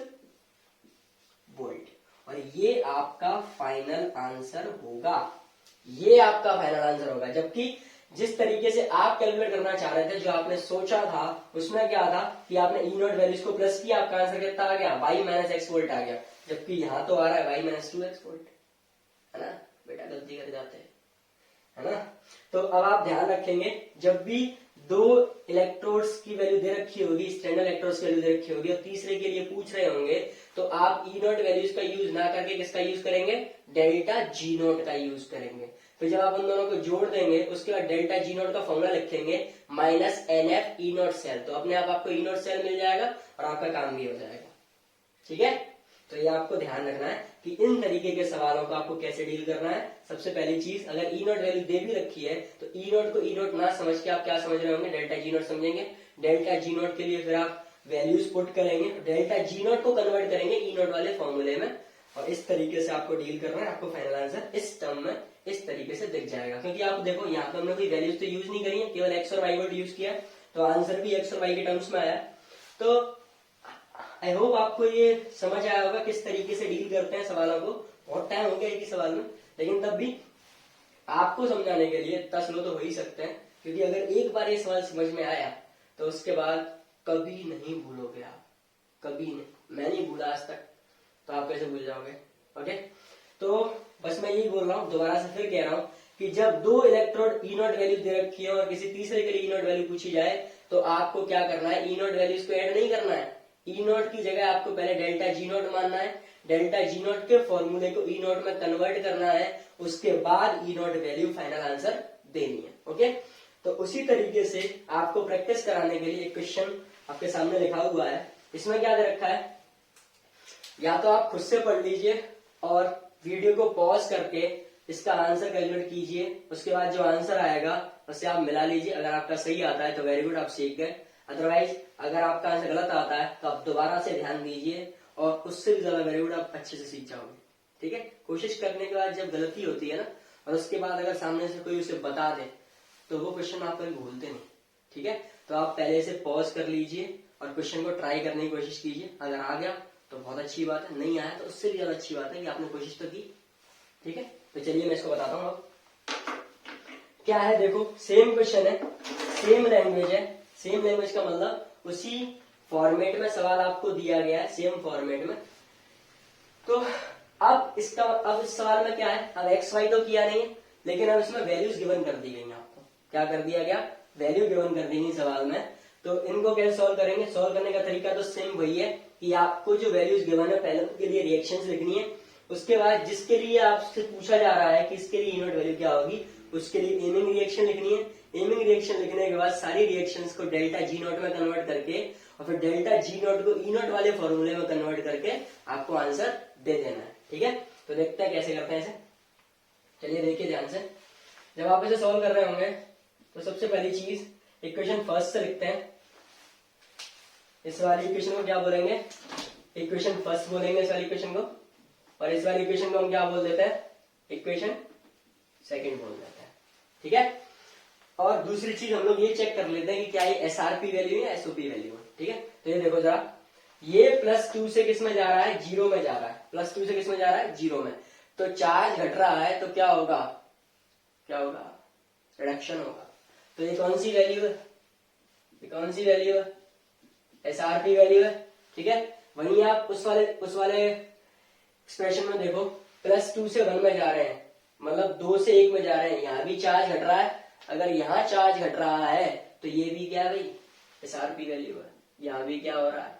वोल्ट, और ये आपका फाइनल आंसर होगा, ये आपका फाइनल आंसर होगा। जबकि जिस तरीके से आप कैलकुलेट करना चाह रहे थे, जो आपने सोचा था, उसमें क्या था कि आपने ई नॉट वैल्यूज को प्लस किया, आपका आंसर कितना आ गया, y माइनस एक्स वोल्ट आ गया। जबकि यहां तो आ रहा है y माइनस 2x वोल्ट, है ना बेटा, गलती कर जाते हैं, है ना। तो अब आप ध्यान रखेंगे, जब भी दो इलेक्ट्रोड्स की वैल्यू दे रखी होगी, स्टैंडर्ड इलेक्ट्रोड्स की वैल्यू दे रखी होगी, और तीसरे के लिए पूछ रहे होंगे, तो आप ई नॉट वैल्यूज का यूज ना करके किसका यूज करेंगे, डेल्टा जी नॉट का यूज करेंगे। फिर जब आप उन दोनों को जोड़ देंगे, उसके बाद डेल्टा जी नॉट का फॉर्मूला लिखेंगे minus N F E naught cell, तो अपने आप आपको ई नॉट सेल मिल जाएगा और आपका काम भी हो जाएगा। ठीक है, तो ये आपको ध्यान रखना है कि इन तरीके के सवालों को आपको कैसे डील करना है। सबसे पहली चीज, अगर ई नॉट वैल्यू दे भी रखी है तो ई नॉट को ई नॉट ना समझ के आप क्या समझ रहे होंगे, डेल्टा जी नॉट समझेंगे। डेल्टा जी नॉट के लिए फिर आप वैल्यूज पुट करेंगे, डेल्टा जी नॉट को कन्वर्ट करेंगे ई नॉट वाले फॉर्मूले में, और इस तरीके से आपको डील करना है। आपको फाइनल आंसर इस टर्म में इस तरीके से दिख जाएगा, क्योंकि आप देखो यहाँ पे हमने कोई वैल्यूज तो यूज नहीं करी है, केवल एक्स और वाई वर्ड यूज किया, तो आंसर भी एक्स और वाई के टर्म्स में आया। तो आई होप आपको ये समझ आया होगा किस तरीके से डील करते हैं सवालों को। बहुत टाइम हो गया एक ही सवाल में, लेकिन तब भी आपको समझाने के लिए इतना स्लो तो हो ही सकते हैं, क्योंकि अगर एक बार ये सवाल समझ में आया तो उसके बाद कभी नहीं भूलोगे आप, कभी नहीं। मैं नहीं भूला आज तक, तो आप कैसे भूल जाओगे। ओके, तो बस मैं यही बोल रहा हूँ, दोबारा से फिर कह रहा हूँ कि जब दो इलेक्ट्रोड ई नॉट वैल्यू दे रखी है और किसी तीसरे के लिए ई नॉट वैल्यू पूछी जाए, तो आपको क्या करना है, ई नॉट वैल्यूज को ऐड नहीं करना है। ई नॉट की जगह आपको पहले डेल्टा जी नॉट मानना है, डेल्टा जी नॉट के फॉर्मूले को ई नॉट में कन्वर्ट करना है, उसके बाद ई नॉट वैल्यू फाइनल आंसर देनी है। ओके, तो उसी तरीके से आपको प्रैक्टिस कराने के लिए एक क्वेश्चन आपके सामने लिखा हुआ है। इसमें क्या दे रखा है, या तो आप खुद से पढ़ लीजिए और वीडियो को पॉज करके इसका आंसर कैलकुलेट कीजिए, उसके बाद जो आंसर आएगा उससे आप मिला लीजिए। अगर आपका सही आता है तो वेरी गुड, आप सीख गए। अदरवाइज अगर आपका आंसर गलत आता है तो आप दोबारा से ध्यान दीजिए, और उससे भी ज्यादा वेरी गुड, आप अच्छे से सीख जाओगे। ठीक है, कोशिश करने के बाद जब गलती होती है ना, और उसके बाद अगर सामने से कोई उसे बता दे, तो वो क्वेश्चन आप कभी भूलते नहीं। ठीक है, तो आप पहले से पॉज कर लीजिए और क्वेश्चन को ट्राई करने की कोशिश कीजिए। अगर आ गया तो बहुत अच्छी बात है, नहीं आया तो उससे भी ज्यादा अच्छी बात है कि आपने कोशिश तो की। ठीक है, तो चलिए मैं इसको बताता हूँ अब क्या है। देखो, सेम क्वेश्चन है, सेम लैंग्वेज है। सेम लैंग्वेज का मतलब उसी फॉर्मेट में सवाल आपको दिया गया है, सेम फॉर्मेट में। तो अब इस सवाल में क्या है, अब एक्स वाई तो किया नहीं है, लेकिन अब इसमें वैल्यूज गिवन कर दी गई। आपको क्या कर दिया गया, वैल्यू गिवन कर दी गई सवाल में। तो इनको कैसे सॉल्व करेंगे, सॉल्व करने का तरीका तो सेम वही है कि आपको जो वैल्यूज गिवन है पहले उनके लिए रिएक्शंस लिखनी है, उसके बाद जिसके लिए आपसे पूछा जा रहा है कि इसके लिए ई नॉट वैल्यू क्या होगी, उसके लिए एमिंग रिएक्शन लिखनी है। एमिंग रिएक्शन लिखने के बाद सारी रिएक्शंस को डेल्टा जी नॉट में कन्वर्ट करके और फिर डेल्टा जी नॉट को ई नॉट वाले फॉर्मूले में कन्वर्ट करके आपको आंसर दे देना है। ठीक है, तो देखते हैं कैसे करते हैं इसे। चलिए देखिए ध्यान से, जब आप इसे सॉल्व कर रहे होंगे तो सबसे पहली चीज इक्वेशन फर्स्ट से लिखते हैं। इस वाली इक्वेशन को क्या बोलेंगे, इक्वेशन फर्स्ट बोलेंगे इस वाली इक्वेशन को, और इस वाली इक्वेशन को हम क्या बोल देते हैं, इक्वेशन सेकंड बोल देते हैं। ठीक है, और दूसरी चीज हम लोग ये चेक कर लेते हैं कि क्या ये एसआरपी वैल्यू है एसओपी वैल्यू है। ठीक है, तो ये देखो जरा, ये +2 से किस में जा रहा है, 0 में जा रहा है। +2 से किस में जा रहा है, 0 में। तो चार्ज घट रहा है तो क्या होगा, क्या होगा, रिडक्शन होगा। तो ये कौन सी वैल्यू है, ये कौन सी वैल्यू है, एसआरपी वैल्यू है। ठीक है, वहीं आप उस वाले एक्सप्रेशन में देखो, +2 से 1 में जा रहे हैं, मतलब 2 से 1 में जा रहे हैं, यहाँ भी चार्ज घट रहा है। अगर यहाँ चार्ज घट रहा है तो ये भी क्या है भाई, एसआरपी वैल्यू है। यहाँ भी क्या हो रहा है,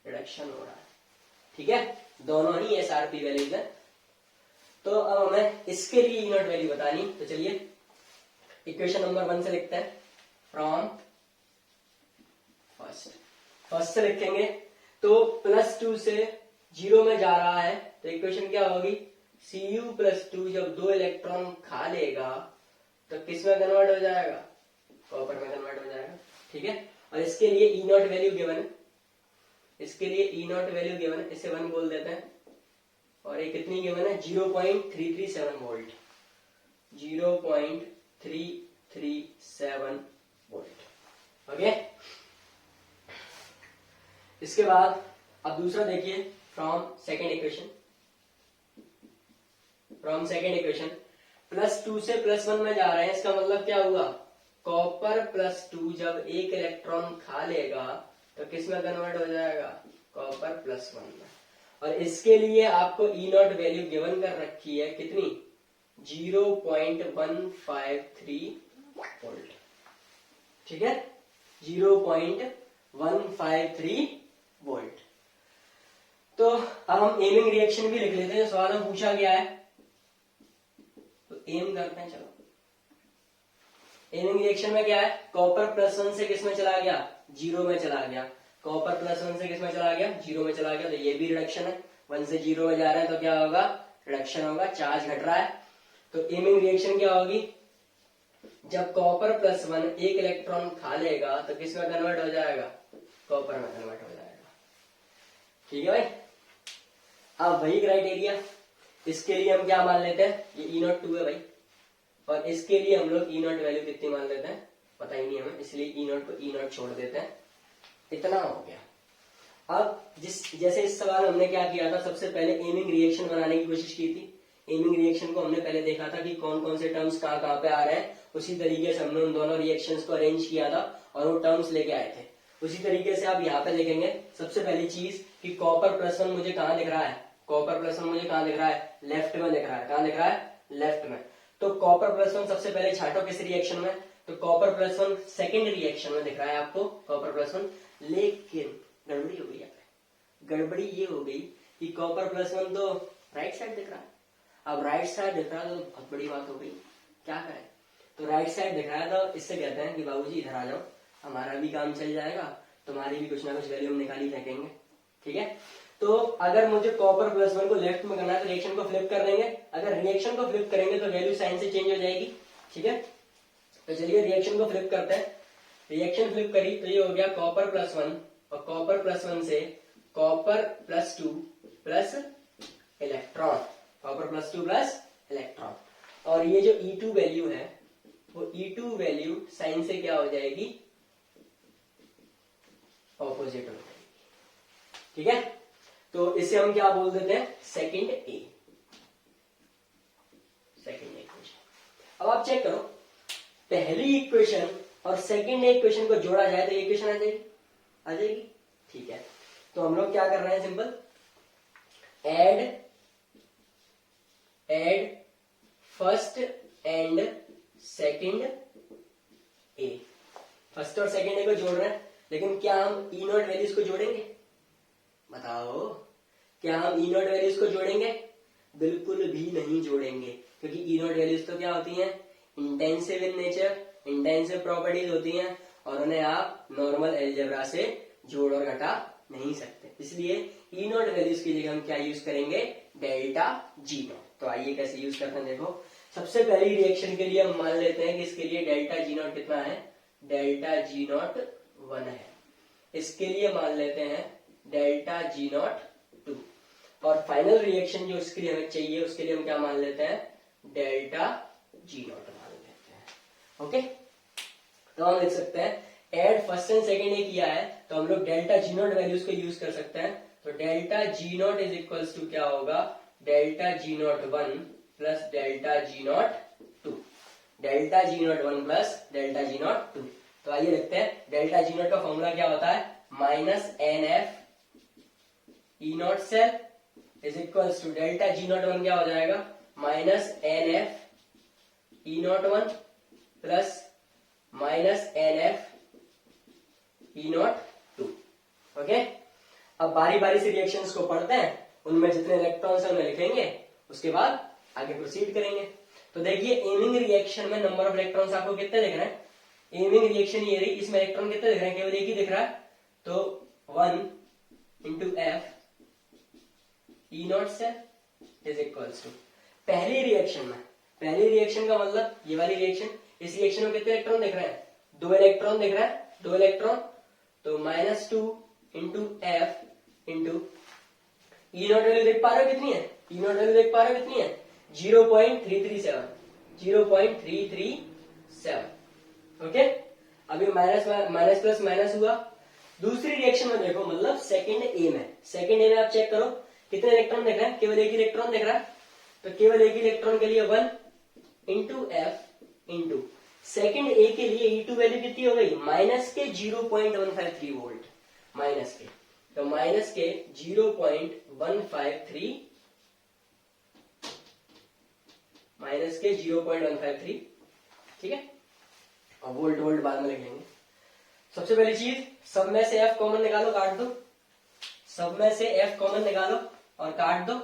रिडक्शन हो रहा है। ठीक है, दोनों ही एसआरपी वैल्यूज है। तो अब हमें इसके लिए ई नॉट वैल्यू बतानी, तो चलिए इक्वेशन नंबर 1 से लिखते हैं। फ्रॉम फर्स्ट से लिखेंगे तो +2 से 0 में जा रहा है, तो इक्वेशन क्या होगी, Cu+2 जब 2 इलेक्ट्रॉन खा लेगा तो किस में कन्वर्ट हो जाएगा, कॉपर में कन्वर्ट हो जाएगा। ठीक है, और इसके लिए ई नॉट वैल्यू गिवन है, इसके लिए ई नॉट वैल्यू गिवन है, इसे 1 बोल देते हैं। और ये कितनी गिवन है, 0.337 वोल्ट, 0.337 वोल्ट। ओके, इसके बाद अब दूसरा देखिए, फ्रॉम सेकेंड इक्वेशन +2 से +1 में जा रहे हैं, इसका मतलब क्या हुआ, कॉपर +2 जब 1 इलेक्ट्रॉन खा लेगा तो किस में कन्वर्ट हो जाएगा, कॉपर +1 में। और इसके लिए आपको ई नॉट वैल्यू गिवन कर रखी है कितनी, 0.153 वोल्ट। ठीक है, 0.153 वोल्ट। तो अब हम एमिंग रिएक्शन भी लिख लेते हैं, सवाल में पूछा गया है तो एम करते हैं। चलो, एमिंग रिएक्शन में क्या है, कॉपर +1 से किस में चला गया, 0 में चला गया। कॉपर +1 से किस में चला गया, 0 में चला गया, तो ये भी रिडक्शन है। 1 से 0 में जा रहा है तो क्या होगा, रिडक्शन होगा, चार्ज घट रहा है। तो एमिंग रिएक्शन क्या होगी, जब कॉपर +1 1 इलेक्ट्रॉन खा लेगा तो किस में कन्वर्ट हो जाएगा, कॉपर में कन्वर्ट हो जाएगा। ठीक है भाई, अब वही क्राइटेरिया, इसके लिए हम क्या मान लेते हैं, ये ई नॉट 2 है भाई, और इसके लिए हम लोग ई नॉट वैल्यू कितनी मान लेते हैं, पता ही नहीं हमें, इसलिए ई नॉट को ई नॉट छोड़ देते हैं। इतना हो गया। अब जैसे इस सवाल हमने क्या किया था, सबसे पहले एमिंग रिएक्शन बनाने की कोशिश की थी। एमिंग रिएक्शन को हमने पहले देखा था कि कौन कौन से टर्म्स कहाँ पे आ रहे हैं, उसी तरीके से हमने उन दोनों रिएक्शंस को अरेंज किया था और वो टर्म्स लेके आए थे। उसी तरीके से आप यहाँ पे देखेंगे, सबसे पहली चीज कि कॉपर +1 मुझे कहाँ दिख रहा है, कॉपर +1 मुझे कहाँ दिख रहा है, लेफ्ट में दिख रहा है। कहाँ दिख रहा है, लेफ्ट में। तो कॉपर +1 सबसे पहले छाटो किस रिएक्शन में, तो कॉपर +1 सेकेंड रिएक्शन में दिख रहा है आपको, कॉपर +1। लेकिन गड़बड़ी हो गई यहाँ पे, गड़बड़ी ये हो गई कि कॉपर +1 तो राइट साइड दिख रहा है। अब राइट साइड दिख रहा है तो बहुत बड़ी बात हो गई, क्या करें। तो राइट साइड दिख रहा है तो इससे कहते हैं कि बाबूजी इधर आ जाओ, हमारा भी काम चल जाएगा, तुम्हारी भी कुछ ना कुछ वैल्यू हम निकाल ही फेंकेंगे। ठीक है, तो अगर मुझे कॉपर +1 को लेफ्ट में करना है तो रिएक्शन को फ्लिप कर देंगे। अगर रिएक्शन को फ्लिप करेंगे तो वैल्यू साइन से चेंज हो जाएगी। ठीक है, तो चलिए रिएक्शन को फ्लिप करते हैं। रिएक्शन फ्लिप करी तो ये हो गया कॉपर +1, और कॉपर +1 से copper +2 plus electron, copper +2 plus electron. और ये जो E2 वैल्यू है वो E2 वैल्यू साइन से क्या हो जाएगी, ऑपोजिट हो जाएगी। ठीक है, तो इसे हम क्या बोल देते हैं, सेकंड इक्वेशन। अब आप चेक करो, पहली इक्वेशन और सेकंड इक्वेशन को जोड़ा जाए तो इक्वेशन आ जाएगी, आ जाएगी। ठीक है, तो हम लोग क्या कर रहे हैं, simple add first and second A, first और सेकंड ए को जोड़ रहे हैं। लेकिन क्या हम ई नॉट वैल्यूज को जोड़ेंगे, बताओ, क्या हम ई नॉट वैल्यूज को जोड़ेंगे, बिल्कुल भी नहीं जोड़ेंगे, क्योंकि ई नॉट वैल्यूज तो क्या होती हैं, intensive in nature, intensive properties होती हैं, और उन्हें आप नॉर्मल अलजेब्रा से जोड़ और घटा नहीं सकते, इसलिए ई नॉट वैल्यूज की जगह हम क्या यूज करेंगे, डेल्टा जी नॉट। तो आइए कैसे यूज करते हैं, देखो सबसे पहली रिएक्शन के लिए हम मान लेते हैं कि इसके लिए डेल्टा जी नॉट कितना है, डेल्टा जी नॉट 1 है। इसके लिए मान लेते हैं डेल्टा जी नॉट 2, और फाइनल रिएक्शन जो इसके लिए हमें चाहिए उसके लिए हम क्या मान लेते हैं, डेल्टा जी नॉट मान लेते हैं। ओके, तो हम लिख सकते हैं add first and second A किया है तो हम लोग डेल्टा जी नॉट वैल्यूज को यूज कर सकते हैं। तो delta G naught is equals to क्या होगा, delta G naught 1 plus delta G naught 2, delta G naught 1 plus delta G naught 2। तो आइए लिखते हैं डेल्टा जी नॉट का फॉर्मूला क्या होता है, minus N F E naught cell is equals to delta G naught 1 क्या हो जाएगा, minus N F E naught 1 plus minus N F E naught 2। Okay, अब बारी बारी से रिएक्शंस को पढ़ते हैं, उनमें जितने इलेक्ट्रॉन्स हैं उन्हें लिखेंगे, उसके बाद आगे प्रोसीड करेंगे। तो देखिए एमिंग रिएक्शन में नंबर ऑफ इलेक्ट्रॉन्स आपको कितने दिख रहे हैं, एमिंग रिएक्शन ये रही, इसमें इलेक्ट्रॉन कितने दिख रहे हैं, केवल एक ही दिख रहा है। तो 1 into F E naught cell is equals to पहली रिएक्शन में, पहली रिएक्शन का मतलब ये वाली रिएक्शन, इस रिएक्शन में कितने इलेक्ट्रॉन दिख रहे हैं, 2 इलेक्ट्रॉन दिख रहा है, 2 इलेक्ट्रॉन। तो -2 into F into E not value देख पा रहे हो कितनी है, ई नॉट वैल्यू देख पा रहे हो कितनी है, 0.337, 0.337। ओके, अभी माइनस प्लस माइनस हुआ। दूसरी रिएक्शन में देखो, मतलब सेकंड ए में, सेकंड ए में आप चेक करो कितने इलेक्ट्रॉन दिख रहे हैं, केवल एक इलेक्ट्रॉन दिख रहा है। तो केवल एक इलेक्ट्रॉन के लिए 1 इंटू एफ इंटू सेकेंड ए के लिए E2 वैल्यू कितनी हो गई, माइनस के 0.153 वोल्ट, माइनस के, तो माइनस के 0.153, माइनस के 0.153, ठीक है। और वोल्ट वोल्ट बाद में लिखेंगे। सबसे पहली चीज, सब में से F कॉमन निकालो, काट दो, सब में से F कॉमन निकालो और काट दो,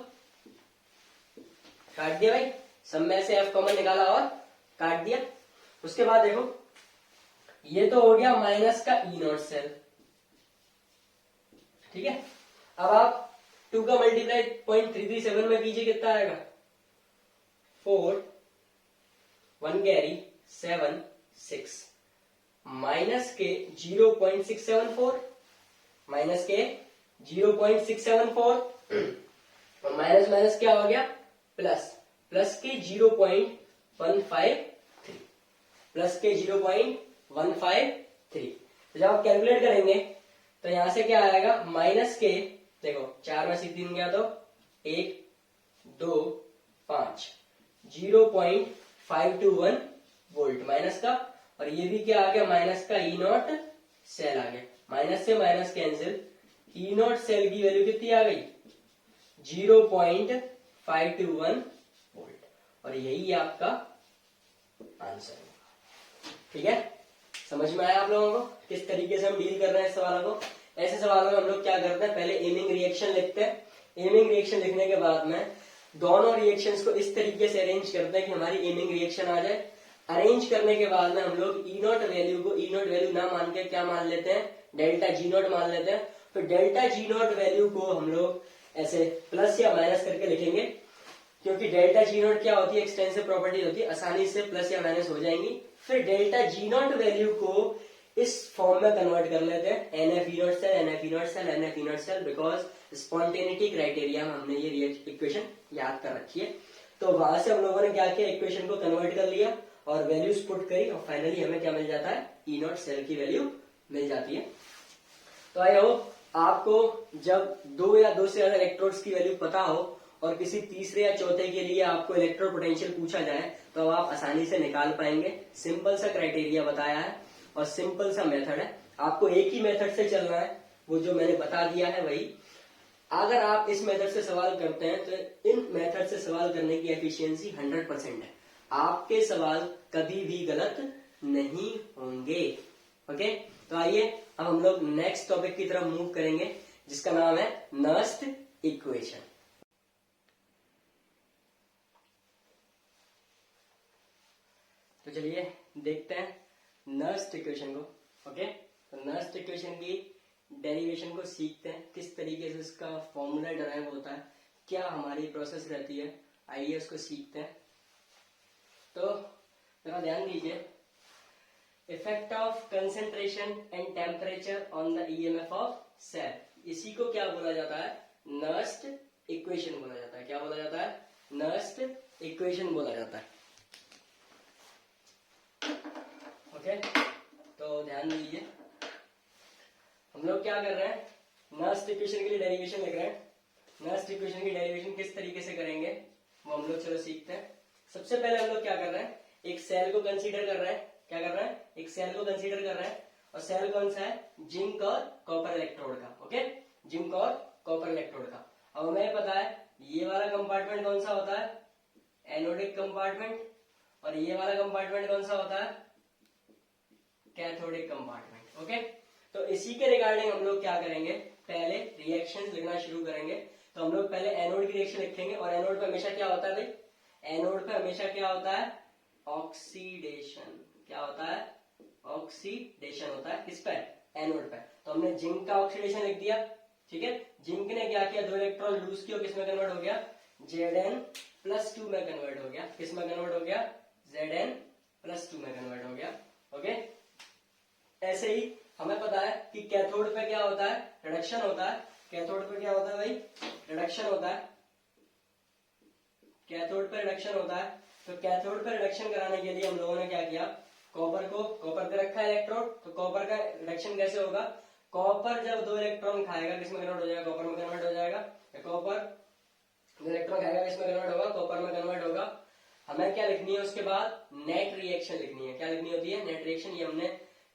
काट दिया भाई, सब में से F कॉमन निकाला और काट दिया। उसके बाद देखो ये तो हो गया माइनस का ई नॉट सेल, ठीक है। अब आप 2 का मल्टीप्लाई 0.337 में कीजिए, कितना आएगा, 4 1 कैरी 7 6 माइनस के 0.674, माइनस के 0.674 और माइनस माइनस क्या हो गया, प्लस, प्लस के 0.153, प्लस के 0.153। तो जब आप कैलकुलेट करेंगे तो यहां से क्या आएगा, माइनस के, देखो 4 में से 3 गया तो 1 2 5, 0.521 वोल्ट माइनस का, और ये भी क्या आ गया, माइनस का ई नॉट सेल आ गया, माइनस से minus cancel, E naught cell की वैल्यू कितनी आ गई, 0.521 वोल्ट, और यही आपका आंसर है, ठीक है। समझ में आया आप लोगों को किस तरीके से हम डील कर रहे हैं इस सवालों को। ऐसे सवालों में हम लोग क्या करते हैं, पहले एमिंग रिएक्शन लिखते हैं, एमिंग रिएक्शन लिखने के बाद में दोनों रिएक्शंस को इस तरीके से अरेंज करते हैं कि हमारी एमिंग रिएक्शन आ जाए। अरेंज करने के बाद में हम लोग ई नॉट वैल्यू को ई नॉट वैल्यू ना मान के क्या मान लेते हैं, डेल्टा जी नॉट मान लेते हैं। तो डेल्टा जी नॉट वैल्यू को हम लोग ऐसे प्लस या माइनस करके लिखेंगे, क्योंकि डेल्टा जी नॉट क्या होती है, एक्सटेंसिव प्रॉपर्टी होती है, आसानी से प्लस या माइनस हो जाएंगी। फिर डेल्टा जी नॉट वैल्यू को इस फॉर्म में कन्वर्ट कर लेते हैं, N F E naught cell, N F E naught cell, N F E naught cell, because spontaneity criteria में हमने ये इक्वेशन याद कर रखी है। तो वहां से हम लोगों ने क्या किया, इक्वेशन को कन्वर्ट कर लिया और वैल्यूज पुट करी, और फाइनली हमें क्या मिल जाता है, ई नॉट सेल की वैल्यू मिल जाती है। तो आई होप आपको जब 2 या 2 से ज्यादा इलेक्ट्रोड्स की वैल्यू पता हो और किसी तीसरे या चौथे के लिए आपको इलेक्ट्रोड पोटेंशियल पूछा जाए तो आप आसानी से निकाल पाएंगे। सिंपल सा क्राइटेरिया बताया है और सिंपल सा मेथड है, आपको एक ही मेथड से चलना है, वो जो मैंने बता दिया है वही। अगर आप इस मेथड से सवाल करते हैं तो इन मेथड से सवाल करने की एफिशिएंसी 100% है, आपके सवाल कभी भी गलत नहीं होंगे। ओके, तो आइए अब हम लोग नेक्स्ट टॉपिक की तरफ मूव करेंगे, जिसका नाम है नर्स्ट इक्वेशन। तो चलिए देखते हैं नर्स्ट इक्वेशन को। ओके, तो नर्स्ट इक्वेशन की डेरिवेशन को सीखते हैं, किस तरीके से इसका फॉर्मूला डराइव होता है, क्या हमारी प्रोसेस रहती है, आइए उसको सीखते हैं। तो जरा ध्यान दीजिए, effect of concentration and temperature on the EMF of cell, इसी को क्या बोला जाता है, नर्स्ट इक्वेशन बोला जाता है। क्या बोला जाता है, नर्स्ट इक्वेशन बोला जाता है। ओके, तो ध्यान दीजिए, हम लोग क्या कर रहे हैं, नर्स्ट इक्वेशन के लिए डेरिवेशन लिख रहे हैं। नर्स्ट इक्वेशन की डेरिवेशन किस तरीके से करेंगे वो हम लोग चलो सीखते हैं। सबसे पहले हम लोग क्या कर रहे हैं, एक सेल को कंसीडर कर रहे हैं। क्या कर रहे हैं, एक सेल को कंसीडर कर रहे हैं, और सेल कौन सा है, जिंक और कॉपर इलेक्ट्रोड का। ओके, जिंक और कॉपर इलेक्ट्रोड का। अब हमें पता है ये वाला कंपार्टमेंट कौन सा होता है, एनोडिक कंपार्टमेंट, और ये वाला कंपार्टमेंट कौन सा होता है, कैथोडिक कंपार्टमेंट। ओके, तो इसी के रिगार्डिंग हम लोग क्या करेंगे, पहले रिएक्शंस लिखना शुरू करेंगे। तो हम लोग पहले एनोड की रिएक्शन लिखेंगे, और एनोड पे हमेशा क्या होता है भाई, एनोड पे हमेशा क्या होता है, ऑक्सीडेशन। क्या होता है, ऑक्सीडेशन होता है किस पे, एनोड पे। तो हमने जिंक का ऑक्सीडेशन लिख दिया, ठीक है। जिंक ने क्या किया, 2 इलेक्ट्रॉन लूज किया, किस में कन्वर्ट हो गया, Zn+2 में कन्वर्ट हो गया। किस में कन्वर्ट हो गया, Zn+2 में कन्वर्ट हो गया। ओके, ऐसे ही हमें पता है कि कैथोड पे क्या होता है, रिडक्शन होता है। कैथोड पे क्या होता है भाई, रिडक्शन होता है। कैथोड पे रिडक्शन होता है। तो कैथोड पे रिडक्शन कराने के लिए हम लोगों ने क्या किया, कॉपर पे रखा है इलेक्ट्रोड, तो कॉपर का रिडक्शन कैसे होगा, कॉपर जब 2 इलेक्ट्रॉन खाएगा किस में कन्वर्ट हो जाएगा, कॉपर में कन्वर्ट हो जाएगा। कॉपर 2 इलेक्ट्रॉन खाएगा किस में कन्वर्ट होगा, कॉपर में कन्वर्ट होगा। हमें क्या लिखनी है उसके बाद, नेट रिएक्शन लिखनी है। क्या लिखनी होती है, नेट रिएक्शन। ये हमने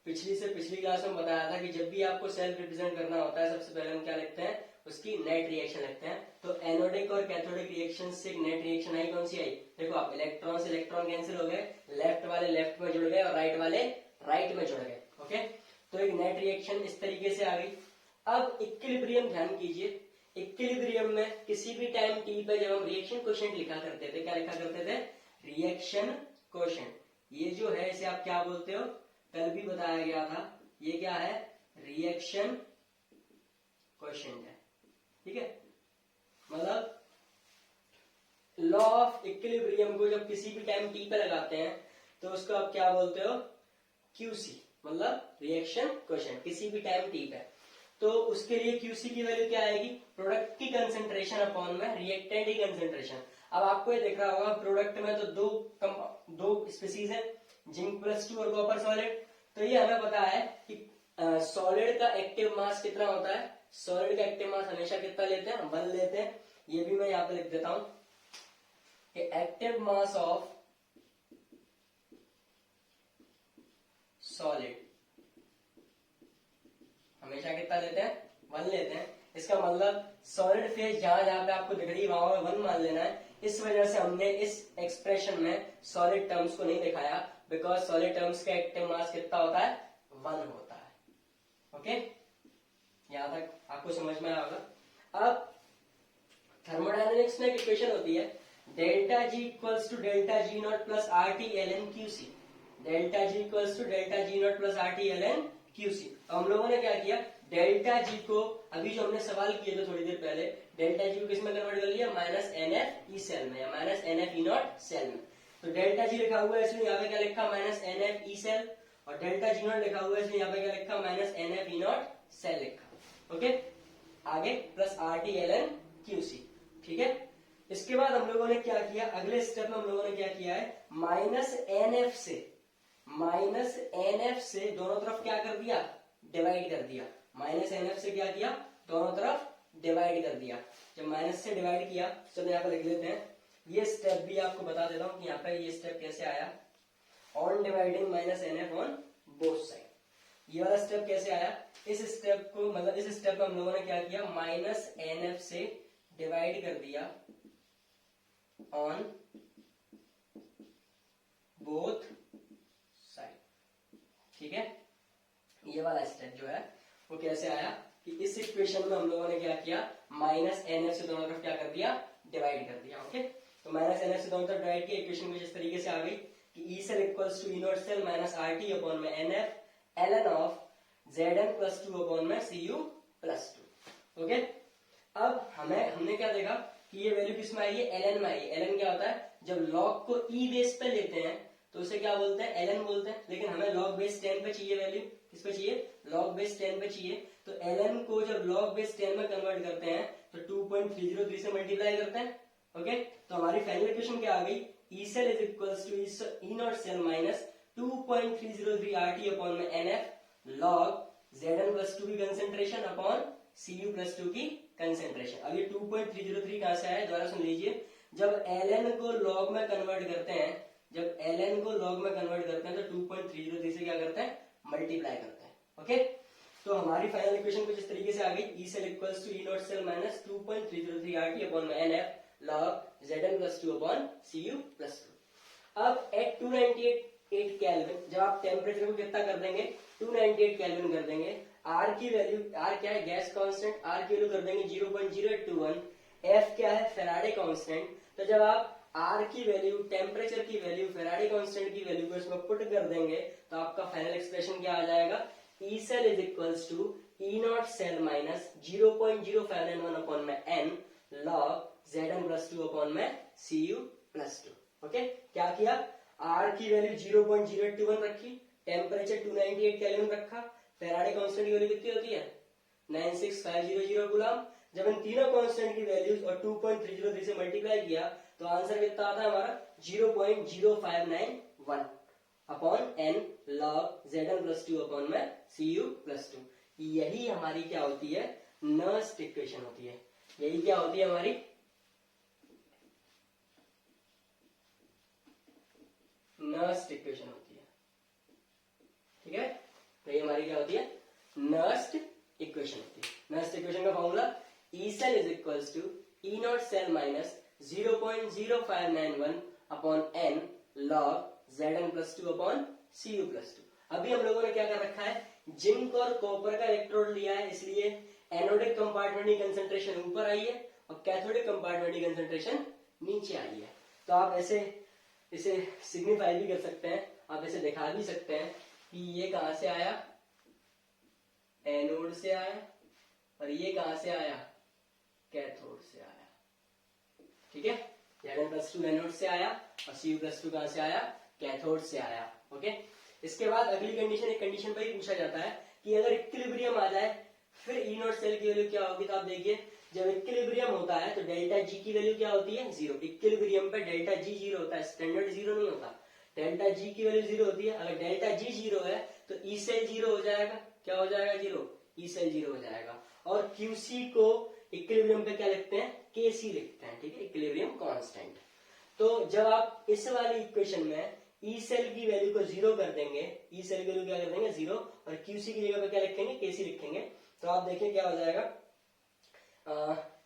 पिछली क्लास में बताया था कि जब भी आपको सेल रिप्रेजेंट करना होता है, सबसे पहले हम क्या लिखते हैं, उसकी नेट रिएक्शन लिखते हैं। तो एनोडिक और कैथोडिक रिएक्शन से एक नेट रिएक्शन आई, कौन सी आई, देखो आप, इलेक्ट्रॉन से इलेक्ट्रॉन कैंसिल हो गए, लेफ्ट वाले लेफ्ट में जुड़ गए और राइट वाले राइट में जुड़ गए। ओके, तो एक नेट रिएक्शन इस तरीके से आ गई। अब इक्विलिब्रियम ध्यान कीजिए, इक्विलिब्रियम में किसी भी टाइम टी पे जब हम रिएक्शन कोएफिशिएंट लिखा करते थे, क्या लिखा करते थे, रिएक्शन कोएफिशिएंट। ये जो है इसे आप क्या बोलते हो, कल भी बताया गया था, ये क्या है, रिएक्शन कोएफिशिएंट है। ठीक है, मतलब लॉ ऑफ इक्विलिब्रियम को जब किसी भी टाइम टी पे लगाते हैं तो उसको आप क्या बोलते हो, क्यूसी, मतलब रिएक्शन कोएफिशिएंट, किसी भी टाइम टी पे। तो उसके लिए क्यूसी की वैल्यू क्या आएगी, प्रोडक्ट की कंसेंट्रेशन अपॉन में रिएक्टेंट की कंसेंट्रेशन। अब आपको ये दिख रहा होगा प्रोडक्ट में तो दो स्पीसीज है, जिंक+2 और कॉपर सॉलिड। तो ये हमें पता है कि सॉलिड का एक्टिव मास कितना होता है, सॉलिड का एक्टिव मास हमेशा कितना लेते हैं, 1 लेते हैं। ये भी मैं यहाँ पे लिख देता हूं कि एक्टिव मास ऑफ सॉलिड हमेशा कितना लेते हैं, 1 लेते हैं। इसका मतलब सॉलिड फेज जहां जहां पे आपको दिख रही है वहां 1 मान लेना है। इस वजह से हमने इस एक्सप्रेशन में सॉलिड टर्म्स को नहीं दिखाया, बिकॉज सॉलिड टर्म्स का एक्टिव मास कितना होता है, 1 होता है। ओके, यहां तक आपको समझ में आया होगा। अब थर्मोडायनेमिक्स में एक इक्वेशन होती है, delta G equals to delta G naught plus R T L N Q C. Delta G equals to delta G naught plus R T L N Q C. हम लोगों ने क्या किया, डेल्टा जी को, अभी जो हमने सवाल किए थे थोड़ी देर पहले, डेल्टा जी को किस में कन्वर्ट कर लिया, minus N F E cell में, या minus N F E naught cell में। तो डेल्टा जी लिखा हुआ है इसलिए यहाँ पे क्या लिखा, minus N F E cell, और डेल्टा जी नॉट लिखा हुआ है इसलिए यहाँ पे क्या लिखा, minus N F E naught cell लिखा। ओके, आगे plus R T L N Q C. ठीक है, इसके बाद हम लोगों ने क्या किया, अगले स्टेप में हम लोगों ने क्या किया है, माइनस एन एफ से दोनों तरफ क्या कर दिया, डिवाइड कर दिया। माइनस एन एफ से क्या किया, दोनों तरफ डिवाइड कर दिया। जब माइनस से डिवाइड किया, चलो यहाँ पे लिख लेते हैं। ये स्टेप भी आपको बता देता हूं कि यहाँ पे ये स्टेप कैसे आया, on dividing minus N F on both side. ये वाला स्टेप कैसे आया, इस स्टेप को, मतलब इस स्टेप में हम लोगों ने क्या किया, माइनस एन एफ से डिवाइड कर दिया ऑन बोथ साइड। ठीक है, ये वाला स्टेप जो है वो कैसे आया कि इस इक्वेशन में हम लोगों ने क्या किया, माइनस एन एफ से दोनों तरफ क्या कर दिया, डिवाइड कर दिया। ओके, तो माइनस एन एफ से दोनों तरफ डिवाइड किया, इक्वेशन कुछ इस तरीके से आ गई कि E cell equals to E naught cell minus R T upon में N F L N of Zn plus two upon में Cu प्लस टू। ओके, अब हमने क्या देखा कि ये वैल्यू किस में आई है, ln में आई है। ln क्या होता है, जब log को e बेस पे लेते हैं तो उसे क्या बोलते हैं, ln बोलते हैं। लेकिन हमें log बेस 10 पे चाहिए वैल्यू, किस पे चाहिए, log बेस 10 पे चाहिए। तो ln को जब log बेस 10 में कन्वर्ट करते हैं तो 2.303 से मल्टीप्लाई करते हैं। ओके, तो हमारी फाइनल इक्वेशन क्या आ गई, E cell is equals to E naught cell minus 2.303 RT upon में NF log Zn plus two की concentration upon Cu plus two की कंसेंट्रेशन। अब ये 2.303 कहां से आया, दोबारा सुन लीजिए। जब ln को log में कन्वर्ट करते हैं, जब ln को log में कन्वर्ट करते हैं तो 2.303 से क्या करते हैं, मल्टीप्लाई करते हैं। ओके, तो हमारी फाइनल इक्वेशन कुछ इस तरीके से आ गई, E cell equals to E naught cell minus 2.303 RT upon में NF log Zn plus two upon Cu plus two. अब एट 298 केल्विन जब आप टेम्परेचर को कितना कर देंगे, 298 केल्विन कर देंगे। आर की वैल्यू, आर क्या है, गैस कांस्टेंट, आर की वैल्यू कर देंगे 0.0821। एफ क्या है, फेराडे कांस्टेंट। तो जब आप आर की वैल्यू, टेम्परेचर की वैल्यू, फेराडे कांस्टेंट की वैल्यू को इसमें पुट कर देंगे तो आपका फाइनल एक्सप्रेशन क्या आ जाएगा, E cell is equals to E naught cell minus 0.0591 upon में N log Zn plus two upon में Cu प्लस टू। ओके, क्या किया, आर की वैल्यू 0.081 रखी, टेम्परेचर 298 केल्विन रखा, फेराडे कांस्टेंट की वैल्यू कितनी होती है, 96500 कूलम। जब इन तीनों कांस्टेंट की वैल्यूज और 2.303 से मल्टीप्लाई किया तो आंसर कितना आता है हमारा, 0.0591 upon N log Zn plus two upon में Cu प्लस टू। यही हमारी क्या होती है, नर्स्ट इक्वेशन होती है। यही क्या होती है हमारी नर्स्ट इक्वेशन होती है। ठीक है, तो ये हमारी क्या होती है, नर्स्ट इक्वेशन होती है। नर्स्ट इक्वेशन का formula E cell is equals to E naught cell minus 0.0591 upon N log Zn plus two upon Cu plus two. अभी हम लोगों ने क्या कर रखा है, जिंक और कॉपर का इलेक्ट्रोड लिया है, इसलिए एनोडिक कंपार्टमेंट की कंसेंट्रेशन ऊपर आई है और कैथोडिक कंपार्टमेंट की कंसेंट्रेशन नीचे आई है। तो आप ऐसे इसे सिग्निफाई भी कर सकते हैं, आप ऐसे दिखा भी सकते हैं कि ये कहां से आया, एनोड से आया, और ये कहां से आया, कैथोड से आया। ठीक है, Zn प्लस टू एनोड से आया और Cu प्लस टू कहां से आया, कैथोड से आया। ओके, इसके बाद अगली कंडीशन, एक कंडीशन पर ही पूछा जाता है कि अगर इक्विलिब्रियम आ जाए फिर ई नॉट सेल की वैल्यू क्या होगी। तो आप देखिए, जब इक्विलिब्रियम होता है तो डेल्टा जी की वैल्यू क्या होती है, जीरो। इक्विलिब्रियम पे डेल्टा जी जीरो होता है, स्टैंडर्ड जीरो नहीं होता। डेल्टा जी की वैल्यू जीरो होती है। अगर डेल्टा जी जीरो है तो ई सेल जीरो हो जाएगा। क्या हो जाएगा, जीरो, ई सेल जीरो हो जाएगा। और क्यूसी को इक्विलिब्रियम पे क्या लिखते हैं, केसी लिखते हैं। ठीक है, इक्विलिब्रियम कांस्टेंट। तो जब आप इस वाली इक्वेशन में ई सेल की वैल्यू को जीरो कर देंगे, ई सेल की वैल्यू क्या कर देंगे, जीरो, और क्यूसी की जगह पे क्या लिखेंगे, केसी लिखेंगे। तो आप देखिए क्या हो जाएगा,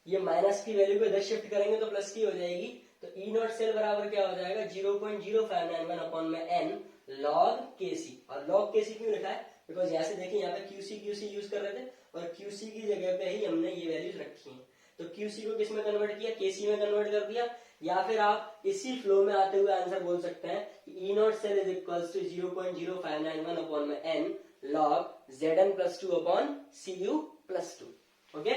ये माइनस की वैल्यू को इधर शिफ्ट करेंगे तो प्लस की हो जाएगी। तो ई नॉट सेल बराबर क्या हो जाएगा, 0.0591 अपॉन में एन लॉग केसी। और लॉग केसी क्यों लिखा है, बिकॉज यहाँ से देखिए, यहाँ पे क्यूसी क्यूसी यूज कर रहे थे और क्यूसी की जगह पे ही हमने ये वैल्यूज रखी हैं। तो क्यूसी को किस में कन्वर्ट किया, केसी में कन्वर्ट कर दिया। या फिर आप इसी फ्लो में आते हुए आंसर बोल सकते हैं E naught cell is equals to 0.0591 upon में N log Zn plus two upon Cu plus two. Okay,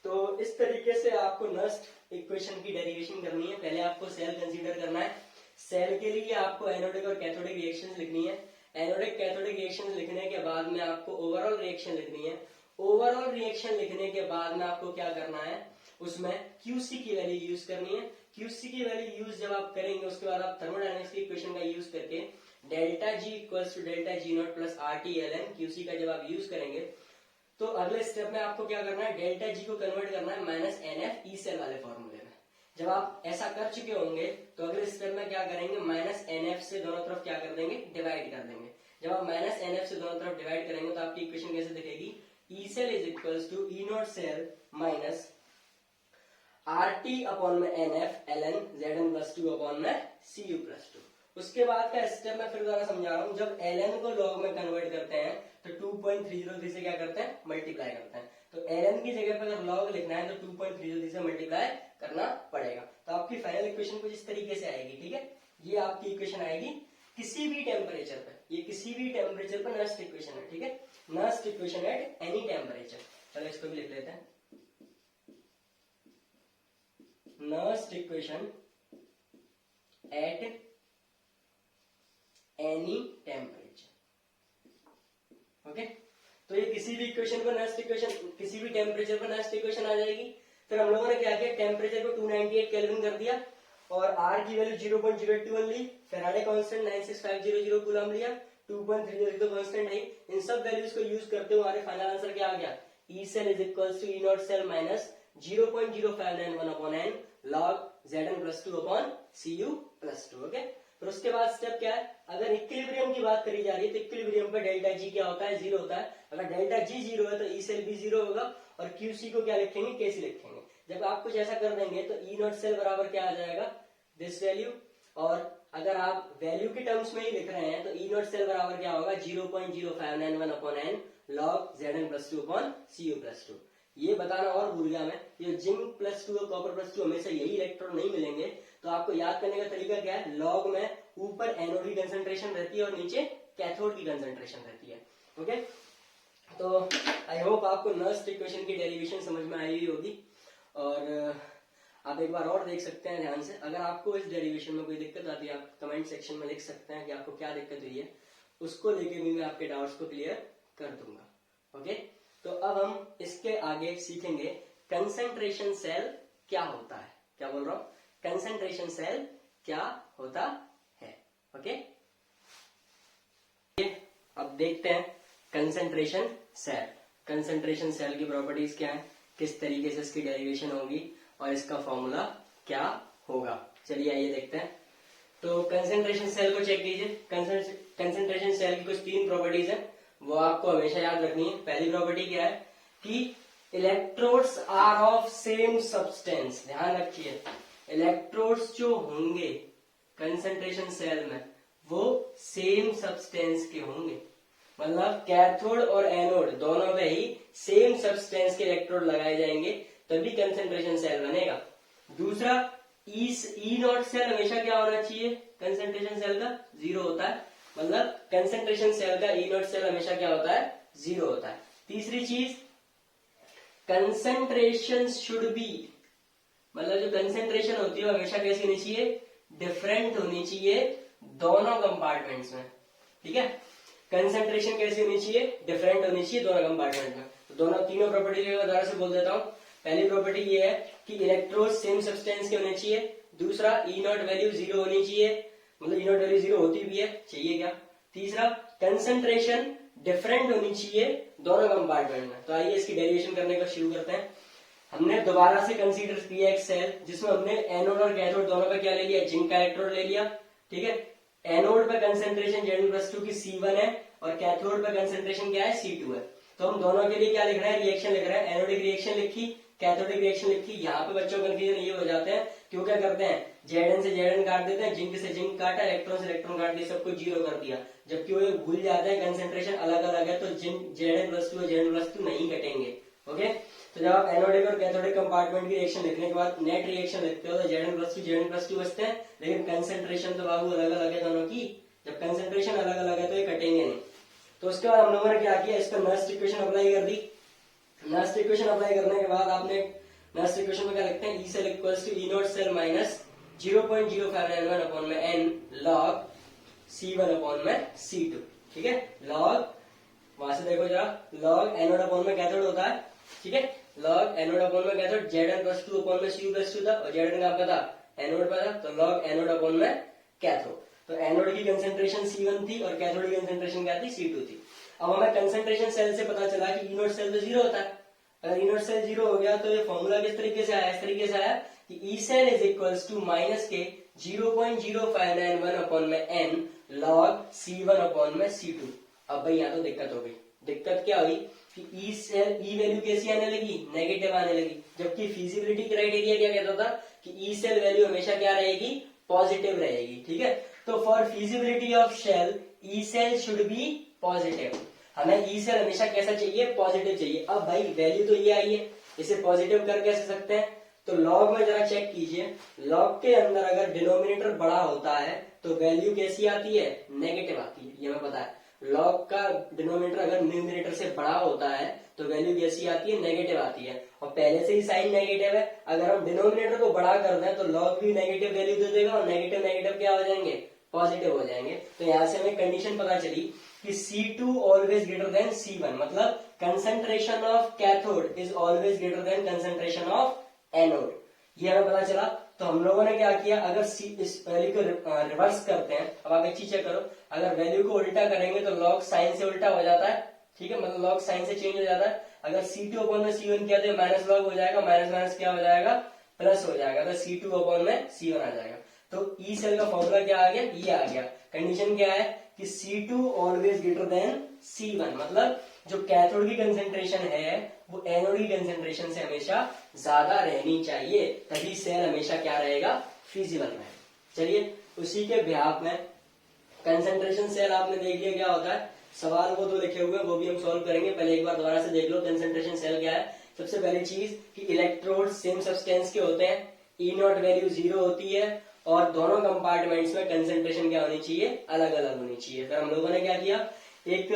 तो इस तरीके से आपको नर्स्ट इक्वेशन की डेरिवेशन करनी है। पहले आपको सेल कंसीडर करना है। सेल के लिए आपको एनोडिक और कैथोडिक रिएक्शंस लिखनी है। एनोडिक कैथोडिक रिएक्शंस लिखने के बाद में आपको ओवरऑल रिएक्शन लिखनी है। ओवरऑल रिएक्शन लिखने के बाद में आपको क्या करना है, उसमें क्यूसी की वैल्यू यूज करनी है। क्यूसी की वैल्यू यूज जब आप करेंगे उसके बाद आप थर्मोडायनेमिक्स की इक्वेशन का यूज करके delta G equals to delta G naught plus R T L N, QC का जब आप यूज करेंगे तो अगले स्टेप में आपको क्या करना है, डेल्टा जी को कन्वर्ट करना है minus N F E cell वाले फॉर्मूले में। जब आप ऐसा कर चुके होंगे तो अगले स्टेप में क्या करेंगे, माइनस एन एफ से दोनों तरफ क्या कर देंगे, डिवाइड कर देंगे। जब आप माइनस एन एफ से दोनों तरफ डिवाइड करेंगे तो आपकी इक्वेशन कैसे दिखेगी, E cell is equals to E naught cell minus R T upon में N F L N Zn plus two upon में Cu प्लस टू। उसके बाद का स्टेप मैं फिर दोबारा समझा रहा हूं, जब ln को log में कन्वर्ट करते हैं तो 2.303 से क्या करते हैं, मल्टीप्लाई करते हैं। तो ln की जगह पर अगर log लिखना है तो 2.303 से मल्टीप्लाई करना पड़ेगा। तो आपकी फाइनल इक्वेशन कुछ इस तरीके से आएगी। ठीक है, ये आपकी इक्वेशन आएगी किसी भी टेम्परेचर पे। ये किसी भी टेम्परेचर पर नस्ट इक्वेशन है, ठीक है, Nernst equation at any temperature. चलो इसको भी लिख लेते हैं, Nernst equation at any temperature. Okay, तो ये किसी भी इक्वेशन पर नस्ट इक्वेशन, किसी भी टेम्परेचर पर नस्ट इक्वेशन आ जाएगी। फिर हम लोगों ने क्या किया, टेम्परेचर को 298 केल्विन कर दिया और आर की वैल्यू 0.081 ली, फैराडे कांस्टेंट 96500 कूलम लिया, 2.30 तो कांस्टेंट है। इन सब वैल्यूज को यूज करते हुए हमारे फाइनल आंसर क्या आ गया, E cell is equals to E naught cell minus 0.0591 upon N log Zn plus 2 upon Cu plus 2। Okay, फिर उसके बाद स्टेप क्या है, अगर इक्विलिब्रियम की बात करी जा रही है तो इक्विलिब्रियम पे डेल्टा जी क्या होता है, 0 होता है। अगर डेल्टा जी 0 है तो ई सेल भी 0 होगा और क्यूसी को क्या लिखेंगे, केसी लिखेंगे। जब आप कुछ ऐसा कर देंगे तो ई नॉट सेल बराबर क्या आ जाएगा, दिस वैल्यू। और अगर आप वैल्यू के टर्म्स में ही लिख रहे हैं तो ई नॉट सेल बराबर क्या होगा, 0.0591 upon N log Zn plus 2 upon Cu plus 2। ये बताना और भूल गया मैं, ये जिंक प्लस 2 और कॉपर प्लस 2 हमेशा यही इलेक्ट्रॉन नहीं मिलेंगे, तो आपको याद करने का तरीका क्या है, लॉग में ऊपर एनोड की कंसंट्रेशन रहती है और नीचे कैथोड की कंसंट्रेशन रहती है। ओके, तो आई होप आपको नस्ट इक्वेशन की डेरिवेशन समझ में आई हुई होगी। और आप एक बार और देख सकते हैं ध्यान से, अगर आपको इस डेरिवेशन में कोई दिक्कत आती है आप कमेंट सेक्शन में लिख सकते हैं कि आपको क्या दिक्कत हुई है, उसको लेके भी मैं आपके डाउट्स को क्लियर कर दूंगा। ओके, तो अब हम इसके आगे सीखेंगे कंसंट्रेशन सेल क्या होता है। क्या बोल रहा हूं, कंसंट्रेशन सेल क्या होता है। ओके, अब देखते हैं कंसंट्रेशन सेल। कंसंट्रेशन सेल की प्रॉपर्टीज क्या है, किस तरीके से इसकी डेरिवेशन होगी और इसका फॉर्मूला क्या होगा। चलिए आइए देखते हैं। तो कंसंट्रेशन सेल को चेक कीजिए। कंसंट्रेशन सेल की कुछ 3 प्रॉपर्टीज है, वो आपको हमेशा याद रखनी है। पहली प्रॉपर्टी क्या है कि electrodes are of same substance. ध्यान रखिए, इलेक्ट्रोड्स जो होंगे कंसंट्रेशन सेल में वो सेम सब्सटेंस के होंगे, मतलब कैथोड और एनोड दोनों पे ही सेम सब्सटेंस के इलेक्ट्रोड लगाए जाएंगे, तभी कंसंट्रेशन सेल बनेगा। दूसरा, ई नॉट सेल हमेशा क्या होना चाहिए, कंसंट्रेशन सेल का 0 होता है, मतलब कंसंट्रेशन सेल का ई नॉट सेल हमेशा क्या होता है, 0 होता है। तीसरी चीज, कंसंट्रेशन शुड बी, मतलब जो कंसंट्रेशन होती है वो हमेशा कैसी होनी चाहिए, डिफरेंट होनी चाहिए दोनों कंपार्टमेंट्स में। ठीक है, कंसंट्रेशन कैसी होनी चाहिए, डिफरेंट होनी चाहिए दोनों कंपार्टमेंट में। तो दोनों तीनों प्रॉपर्टी दोबारा से बोल देता हूं। पहली प्रॉपर्टी ये है कि इलेक्ट्रोड सेम सब्सटेंस के होने चाहिए। दूसरा, ई नॉट वैल्यू 0 होनी चाहिए, मतलब ई नॉट वैल्यू 0 होती भी है, चाहिए क्या। तीसरा, कंसंट्रेशन डिफरेंट होनी चाहिए दोनों कंपार्टमेंट में। तो आइए इसकी डेरिवेशन करने का शुरू करते हैं। हमने दोबारा से कंसीडर किया एक सेल जिसमें हमने एनोड और कैथोड दोनों पे क्या ले लिया, जिंक का इलेक्ट्रोड ले लिया। ठीक है, एनोड पे कंसंट्रेशन Zn+2 की C1 है और कैथोड पे कंसंट्रेशन क्या है, C2 है। तो हम दोनों के लिए क्या लिख रहे हैं, रिएक्शन लिख रहे हैं। एनोडिक रिएक्शन लिखी, कैथोडिक रिएक्शन लिखी। यहाँ पे बच्चों कंफ्यूजन ये हो जाते हैं, क्यों क्या करते हैं, Zn से Zn काट देते हैं, जिंक से जिंक काटा, इलेक्ट्रॉन से इलेक्ट्रॉन काट दिया, सबको 0 कर दिया। जबकि वो भूल जाते हैं कंसंट्रेशन अलग अलग है, तो Zn+2 और Zn+2 नहीं कटेंगे। ओके, तो जब आप एनोडिक और कैथोडिक कंपार्टमेंट की रिएक्शन लिखने के बाद नेट रिएक्शन लिखते हो तो Zn+2 बचते हैं, लेकिन कंसंट्रेशन तो बाबू अलग अलग है दोनों की। जब कंसंट्रेशन अलग अलग है तो ये कटेंगे नहीं। तो उसके बाद हम लोगों ने क्या किया, इस पर नस्ट इक्वेशन अप्लाई कर दी। नस्ट इक्वेशन अप्लाई करने के बाद आपने नस्ट इक्वेशन में क्या लिखते हैं, E cell equals to E naught cell minus 0.0591 upon में एन लॉग C1 अपॉन में C2। ठीक है, लॉग, वहां से देखो जरा, लॉग एनोड अपॉन में कैथोड होता है। ठीक है, लॉग एनोड अपॉन में कैथोड, Zn+2 अपॉन में Cu+2 था और Zn का आपका था एनोड पर था, तो लॉग एनोड अपॉन में कैथोड। तो एनोड की कंसंट्रेशन C1 थी और कैथोड की कंसंट्रेशन क्या थी, C2 थी। अब हमें कंसंट्रेशन सेल से पता चला कि ई नॉट सेल तो 0 होता है। अगर ई नॉट सेल 0 हो गया तो ये फॉर्मूला किस तरीके से आया, इस तरीके से आया कि E cell is equals to minus के 0.0591 अपॉन में एन लॉग C1 अपॉन में C2। अब भाई यहाँ तो दिक्कत हो गई। दिक्कत क्या हुई कि ई सेल, ई वैल्यू कैसी आने लगी, नेगेटिव आने लगी, जबकि फिजिबिलिटी क्राइटेरिया क्या कहता था कि ई सेल वैल्यू हमेशा क्या रहेगी, पॉजिटिव रहेगी। ठीक है, तो for feasibility of cell E cell should be positive. हमें ई सेल हमेशा कैसा चाहिए, पॉजिटिव चाहिए। अब भाई वैल्यू तो ये आई है, इसे पॉजिटिव कर कैसे सकते हैं, तो लॉग में जरा चेक कीजिए, लॉग के अंदर अगर डिनोमिनेटर बड़ा होता है तो वैल्यू कैसी आती है, नेगेटिव आती है, ये हमें पता है। लॉग का डिनोमिनेटर अगर न्यूमिनेटर से बड़ा होता है तो वैल्यू कैसी आती है, नेगेटिव आती है, और पहले से ही साइन नेगेटिव है। अगर हम डिनोमिनेटर को बड़ा कर दें तो लॉग भी नेगेटिव वैल्यू दे देगा, और नेगेटिव नेगेटिव क्या हो जाएंगे, पॉजिटिव हो जाएंगे। तो यहाँ से हमें कंडीशन पता चली कि C2 always greater than C1, मतलब concentration of cathode is always greater than concentration of anode, ये हमें पता चला। तो हम लोगों ने क्या किया, अगर इस वैल्यू को रिवर्स करते हैं, अब आप एक चीज चेक करो, अगर वैल्यू को उल्टा करेंगे तो लॉग साइन से उल्टा हो जाता है, ठीक है, मतलब लॉग साइन से चेंज हो जाता है। अगर C2 अपॉन में C1 किया तो माइनस लॉग हो जाएगा, माइनस माइनस क्या हो जाएगा, प्लस हो जाएगा, तो C2 अपॉन में C1 आ जाएगा। तो ई सेल का फॉर्मूला क्या आ गया, ये आ गया। कंडीशन क्या है कि C2 always greater than C1, मतलब जो कैथोड की कंसेंट्रेशन है वो एनोड की कंसेंट्रेशन से हमेशा ज्यादा रहनी चाहिए, तभी सेल हमेशा क्या रहेगा, फिजिबल रहेगा। चलिए उसी के बिहाफ में कंसेंट्रेशन सेल आपने देख लिया क्या होता है, सवाल वो तो लिखे हुए हैं वो भी हम सॉल्व करेंगे, पहले एक बार दोबारा से देख लो कंसेंट्रेशन सेल क्या है। सबसे पहली चीज कि इलेक्ट्रोड सेम सब्सटेंस के होते हैं, E0 वैल्यू 0 होती है, और दोनों कंपार्टमेंट्स में कंसेंट्रेशन क्या होनी चाहिए, अलग अलग होनी चाहिए। फिर हम लोगों ने क्या किया, एक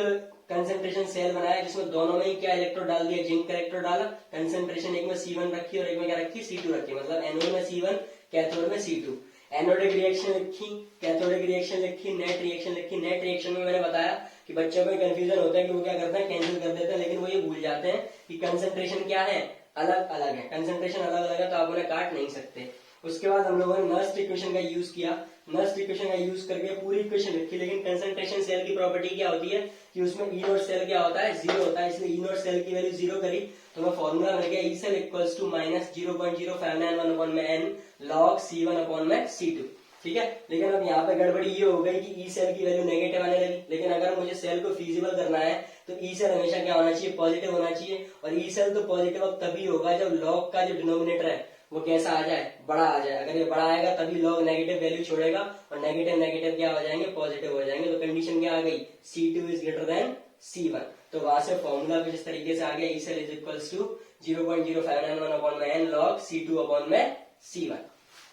कंसेंट्रेशन सेल बनाया जिसमें दोनों में ही क्या इलेक्ट्रोड डाल दिया, जिंक का इलेक्ट्रोड डाला, कंसेंट्रेशन एक में C1 रखी और एक में क्या रखी, C2 रखी, मतलब एनोड में C1 कैथोड में C2। एनोडिक रिएक्शन लिखी, कैथोडिक रिएक्शन लिखी, नेट रिएक्शन लिखी। नेट रिएक्शन में मैंने बताया कि बच्चों में कंफ्यूजन होता है कि वो क्या करते हैं, कैंसिल कर देते हैं, लेकिन वो ये भूल जाते हैं कि कंसेंट्रेशन क्या है, अलग अलग है। कंसेंट्रेशन अलग अलग है तो आप उन्हें काट नहीं सकते। उसके बाद हम लोगों ने नर्स्ट इक्वेशन का यूज किया, नर्स्ट इक्वेशन का यूज करके पूरी इक्वेशन लिखी, लेकिन कंसेंट्रेशन सेल की प्रॉपर्टी क्या होती है कि उसमें E0 सेल क्या होता है, 0 होता है, इसलिए E0 सेल की वैल्यू 0 करी तो हमें फॉर्मूला मिल गया E cell equals to minus 0.0591 upon में n log C1 अपॉन में C2, ठीक है। लेकिन अब यहाँ पे गड़बड़ी ये हो गई कि ई सेल की वैल्यू नेगेटिव आने लगी, लेकिन अगर मुझे सेल को फिजिबल करना है तो ई सेल हमेशा क्या होना चाहिए, पॉजिटिव होना चाहिए, और ई सेल तो पॉजिटिव अब तभी होगा जब लॉग का जो डिनोमिनेटर है वो कैसा आ जाए, बड़ा आ जाए। अगर ये बड़ा आएगा तभी लॉग नेगेटिव वैल्यू छोड़ेगा, और नेगेटिव नेगेटिव क्या हो जाएंगे, पॉजिटिव हो जाएंगे। तो कंडीशन क्या आ गई, C2 is greater than C1। तो वहां से फॉर्मूला कुछ इस तरीके से आ गया, E cell is equals to 0.0591 upon में n log C2 अपॉन में C1।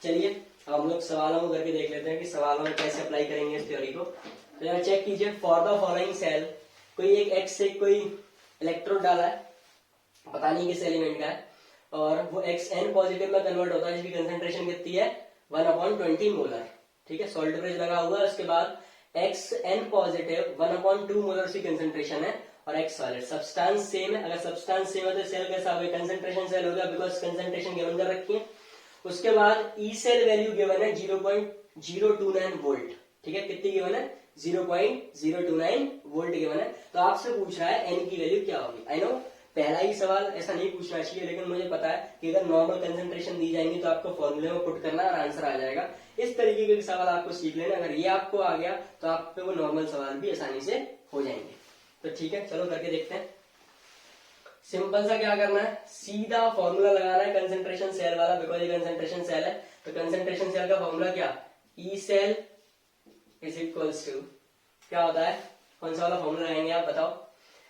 चलिए हम लोग सवालों को करके देख लेते हैं कि सवालों में कैसे अप्लाई करेंगे इस थ्योरी को। तो यहाँ चेक कीजिए, फॉर द फॉलोइंग सेल, कोई एक X से कोई इलेक्ट्रोड डाला है, पता नहीं किस एलिमेंट का है, और वो XN पॉजिटिव में कन्वर्ट होता है, जिसकी कंसेंट्रेशन कितनी है 1/20 मोलर, ठीक है, सॉल्ट ब्रिज लगा हुआ है। उसके बाद XN पॉजिटिव 1/2 मोलर की कंसेंट्रेशन है, और X सॉलिड। सब्सटेंस सेम है, अगर सब्सटेंस सेम है तो सेल कैसा हो गया, कंसेंट्रेशन सेल हो गया, बिकॉज कंसेंट्रेशन गिवन कर रखी है। उसके बाद ई सेल वैल्यू गिवन है 0.029 वोल्ट, ठीक है, कितनी गिवन है 0.029 वोल्ट गिवन है। तो आपसे पूछ रहा है एन की वैल्यू क्या होगी। आई नो पहला ही सवाल ऐसा नहीं पूछना चाहिए, लेकिन मुझे पता है कि अगर नॉर्मल कंसेंट्रेशन दी जाएंगी तो आपको फॉर्मूले में पुट करना और आंसर आ जाएगा। इस तरीके के सवाल आपको सीख लेना, अगर ये आपको आ गया तो आप पे वो नॉर्मल सवाल भी आसानी से हो जाएंगे। तो ठीक है, चलो करके देखते हैं। सिंपल सा क्या करना है, सीधा फॉर्मूला लगाना है कंसेंट्रेशन सेल वाला, बिकॉज ये कंसेंट्रेशन सेल है। तो कंसेंट्रेशन सेल का फॉर्मूला क्या, E cell is equals to क्या होता है, कौन सा वाला फॉर्मूला लगाएंगे आप बताओ,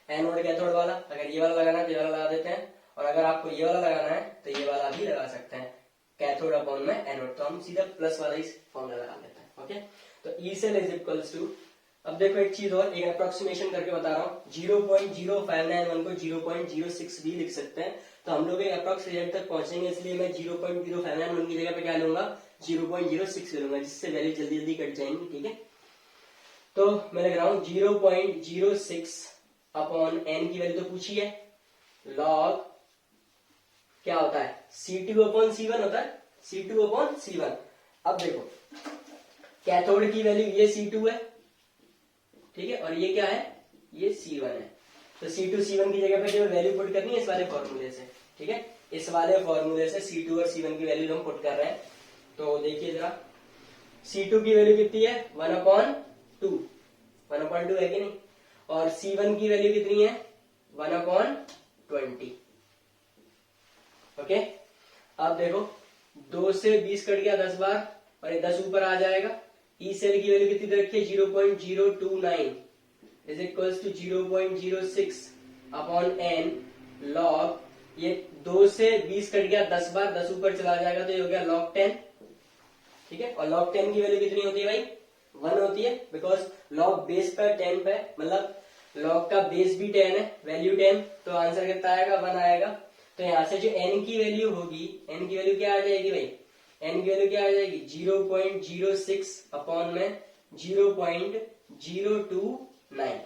एनोड कैथोड वाला। अगर ये वाला लगाना है तो ये वाला लगा देते हैं, और अगर आपको ये वाला लगाना है तो ये वाला भी लगा सकते हैं, कैथोड अपॉन में एनोड। तो हम सीधा प्लस वाला ही फॉर्मूला लगा देते हैं। ओके, तो E cell is equals to, अब देखो एक चीज और, एक अप्रोक्सीमेशन करके बता रहा हूँ, 0.0591 को 0.06 भी लिख सकते हैं। तो हम लोग एक अप्रोक्स रिजल्ट तक पहुंचेंगे, इसलिए मैं 0.0591 की जगह पे क्या लूंगा 0.06 लूंगा, जिससे वैल्यू जल्दी जल्दी कट जाएंगी। ठीक है, तो मैं लिख रहा हूँ 0.06 अपॉन एन की वैल्यू तो पूछी है, लॉग क्या होता है C2 अपॉन C1 होता है, C2 अपॉन C1। अब देखो कैथोड की वैल्यू ये C2 है, ठीक है, और ये क्या है, ये C1 है। तो C2 C1 की जगह पे केवल वैल्यू पुट करनी है इस वाले फॉर्मूले से। ठीक है, इस वाले फॉर्मूले से C2 और C1 की वैल्यू हम पुट कर रहे हैं। तो देखिए जरा, C2 की वैल्यू कितनी है 1/2, 1/2 है कि नहीं, और C1 की वैल्यू कितनी है 1/20। ओके, अब देखो 2 से 20 कट गया 10 बार, और ये 10 ऊपर आ जाएगा। ई सेल की वैल्यू कितनी रखी है 0.029 is equals to 0.06 upon N log ये 2 से 20 कट गया 10 बार, 10 ऊपर चला जाएगा तो ये हो गया log 10। ठीक है, और log 10 की वैल्यू कितनी होती है भाई? 1 होती है, बिकॉज log बेस पर 10 पे, मतलब log का बेस भी 10 है, वैल्यू 10, तो आंसर कितना आएगा? 1 आएगा। तो यहां से जो n की वैल्यू होगी, n की वैल्यू क्या आ जाएगी भाई? n की वैल्यू क्या आ जाएगी? 0.06 अपॉन में 0.029।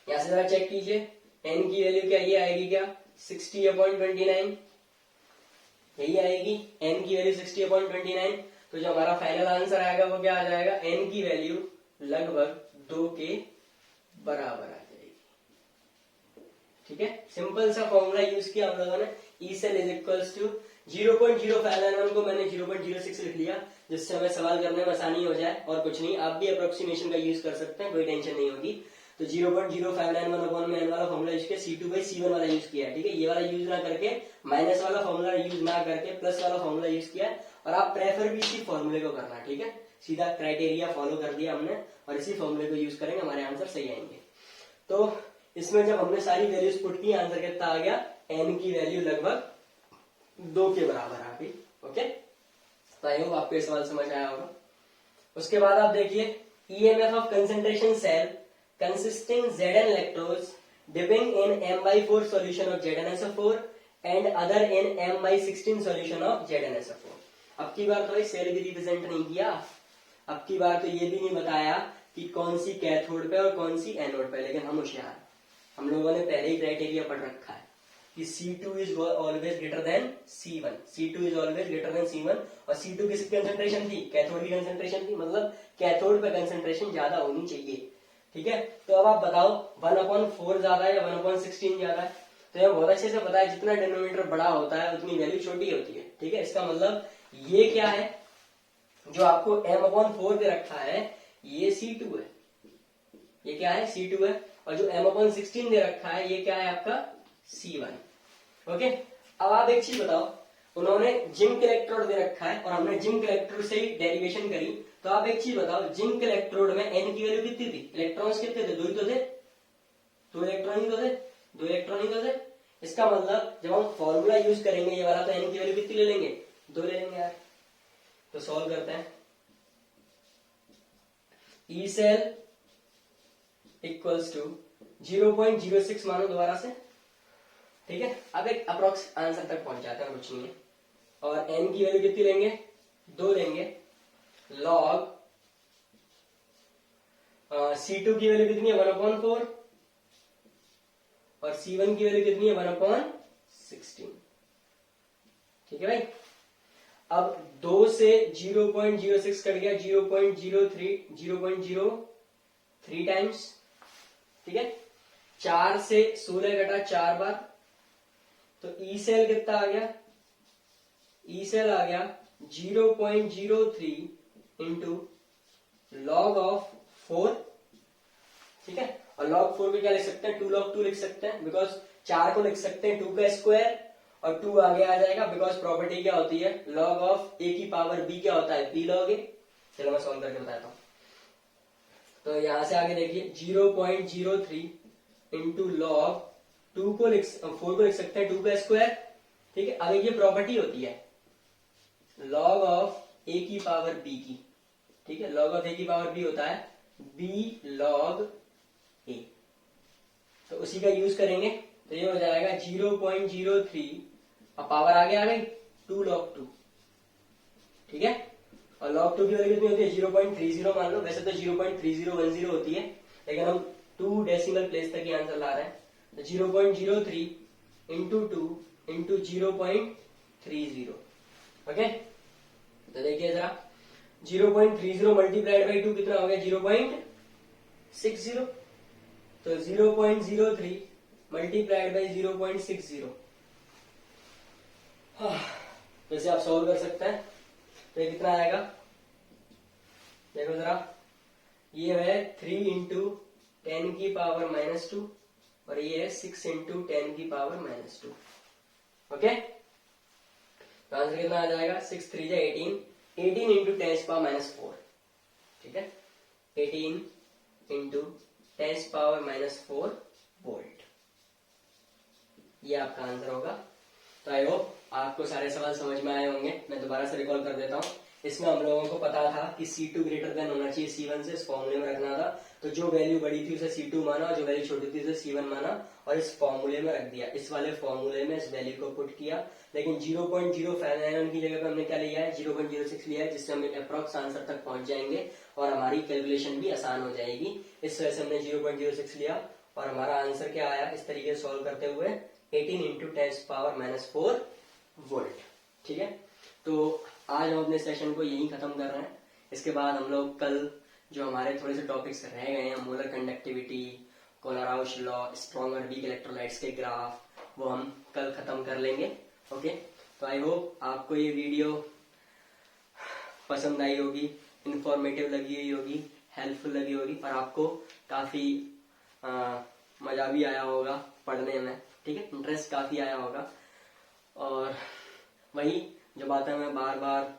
यहां से जरा चेक कीजिए, n की वैल्यू क्या ये आएगी क्या? 60/29, यही आएगी n की वैल्यू 60/29। तो जो हमारा फाइनल आंसर आएगा वो क्या आ जाएगा? n की वैल्यू लगभग 2 के बराबर आ जाएगी। ठीक है, सिंपल सा फॉर्मूला यूज किया हम लोगों ने, E cell is equals to 0.05 को मैंने 0.06 लिख लिया, जिससे हमें सवाल करने में आसानी हो जाए, और कुछ नहीं। आप भी अप्रोक्सीमेशन का यूज कर सकते हैं, कोई टेंशन नहीं होगी। तो 0.0591 अपॉन में n वाला फॉर्मूला यूज किया, C2/C1 वाला यूज किया है। ठीक है, ये वाला यूज ना करके, माइनस वाला फॉर्मूला यूज ना करके प्लस वाला फॉर्मूला यूज किया है, और आप प्रेफर भी इसी फॉर्मूले को करना। ठीक है, सीधा क्राइटेरिया फॉलो कर दिया हमने, और इसी फॉर्मूले को यूज करेंगे, हमारे आंसर सही आएंगे। तो इसमें जब हमने सारी वैल्यूज पुट की, आंसर कितना आ गया? n की वैल्यू लगभग 2 के बराबर आ गई। ओके, तो आई होप आपको ये सवाल समझ आया होगा। उसके बाद आप देखिए, EMF of concentration cell consisting Zn electrodes dipping in m/4 solution of ZnSO4 and other in m/16 solution of ZnSO4। अब की बार तो सेल भी रिप्रेजेंट नहीं किया, अब की बार तो ये भी नहीं बताया कि कौन सी कैथोड पे और कौन सी एनोड पे, लेकिन हम होशियार, हम लोगों ने पहले ही क्राइटेरिया पढ़ रखा है कि C2 is always greater than C1, C2 is always greater than C1। और C2 किसकी कंसेंट्रेशन थी? कैथोड की कंसेंट्रेशन थी, मतलब कैथोड पे कंसेंट्रेशन ज्यादा होनी चाहिए। ठीक है, तो अब आप बताओ 1/4 ज्यादा है या 1/16 ज्यादा है? तो ये बहुत अच्छे से पता है, जितना डिनोमिनेटर बड़ा होता है उतनी वैल्यू छोटी होती है। ठीक है, इसका मतलब ये क्या है, जो आपको m/4 दे रखा है ये C2 है, ये क्या है? C2 है। और जो m/16 दे रखा है ये क्या है? आपका C1। ओके, अब आप एक चीज बताओ, उन्होंने जिंक इलेक्ट्रोड दे रखा है और हमने जिंक इलेक्ट्रोड से ही डेरिवेशन करी, तो आप एक चीज बताओ, जिंक इलेक्ट्रोड में n की वैल्यू कितनी थी? इलेक्ट्रॉन्स कितने थे? 2 ही तो थे, 2 इलेक्ट्रॉन ही तो थे, 2 इलेक्ट्रॉन ही तो थे। इसका मतलब जब हम फॉर्मूला यूज करेंगे ये वाला, तो n की वैल्यू कितनी ले लेंगे? 2 ले लेंगे यार। तो सॉल्व करते हैं। ई सेल इक्वल्स टू 0.06 मानो दोबारा से। ठीक है, अब एक अप्रोक्स आंसर तक पहुंच जाते हैं, कुछ नहीं है। और n की वैल्यू कितनी लेंगे? 2 लेंगे। लॉग C2 की वैल्यू कितनी है? 1/4, और C1 की वैल्यू कितनी है? 1/16। ठीक है भाई, अब 2 से 0.06 कट गया 0.03 टाइम्स। ठीक है, 4 से 16 कटा 4 बार, तो ई सेल कितना आ गया? ई सेल आ गया 0.03 इंटू लॉग ऑफ 4। ठीक है, और log 4 को क्या लिख सकते हैं? 2 log 2 लिख सकते हैं, बिकॉज 4 को लिख सकते हैं 2 का स्क्वायर, और 2 आगे आ जाएगा, बिकॉज प्रॉपर्टी क्या होती है? log ऑफ a की पावर b क्या होता है? p log a। चलो मैं सॉल्व करके बताता हूं। तो यहां से आगे देखिए 0.03 इंटू लॉग 4 को लिख सकते हैं 2 का स्क्वायर। ठीक है, अब ये प्रॉपर्टी होती है log ऑफ a की पावर b की। ठीक है, log ऑफ a की पावर b होता है b log a, तो उसी का यूज करेंगे। तो ये हो जाएगा 0.03, अब पावर आगे आ गई 2 log 2। ठीक है, और log 2 की वैल्यू कितनी होती है? 0.30 मान लो, वैसे तो 0.3010 होती है, लेकिन हम 2 डेसिमल प्लेस तक ही आंसर ला रहे हैं। तो 0.03 इंटू 2 इंटू 0.30। ओके, तो देखिए जरा 0.30 मल्टीप्लाइड बाई 2 कितना हो गया? 0.60। तो 0.03 मल्टीप्लाइड बाई 0.60, वैसे आप सॉल्व कर सकते हैं। तो ये कितना आएगा? देखो जरा, ये है 3 इंटू 10 की पावर -2, और ये है 6 इंटू 10 की पावर -2। ओके, तो आंसर कितना आ जाएगा? 6 3 जा 18, 18 इंटू 10 पावर -4। ठीक है, 18 इंटू 10 पावर -4 वोल्ट। ये आपका आंसर होगा। तो आई होप आपको सारे सवाल समझ में आए होंगे। मैं दोबारा से रिकॉल कर देता हूँ। इसमें हम लोगों को पता था कि C2 ग्रेटर देन होना चाहिए C1 से, इस फॉर्मूले में रखना था। तो जो वैल्यू बड़ी थी उसे C2 माना और जो वैल्यू छोटी थी उसे C1 माना और इस फॉर्मूले में रख दिया। इस वाले फॉर्मूले में इस वैल्यू को पुट किया। लेकिन 0.059 की जगह पे हमने क्या लिया है, 0.06 लिया है, जिससे हम अप्रॉक्स आंसर तक पहुंच जाएंगे और हमारी कैलकुलेशन भी आसान हो जाएगी। इस वजह से हमने 0.06 लिया और हमारा आंसर क्या आया, इस तरीके से सॉल्व करते हुए 18 × 10⁻⁴ वोल्ट। ठीक है, तो आज हम अपने सेशन को यहीं खत्म कर रहे हैं। इसके बाद हम लोग कल जो हमारे थोड़े से टॉपिक्स रह गए हैं, मोलर कंडक्टिविटी, कोलाराउस लॉ, स्ट्रॉन्ग और वीक इलेक्ट्रोलाइट्स के ग्राफ, वो हम कल खत्म कर लेंगे। ओके, तो आई होप आपको ये वीडियो पसंद आई होगी, इंफॉर्मेटिव लगी हुई होगी, हेल्पफुल लगी होगी और आपको काफी मजा भी आया होगा पढ़ने में। ठीक है, इंटरेस्ट काफी आया होगा। और वही जो बातें मैं बार बार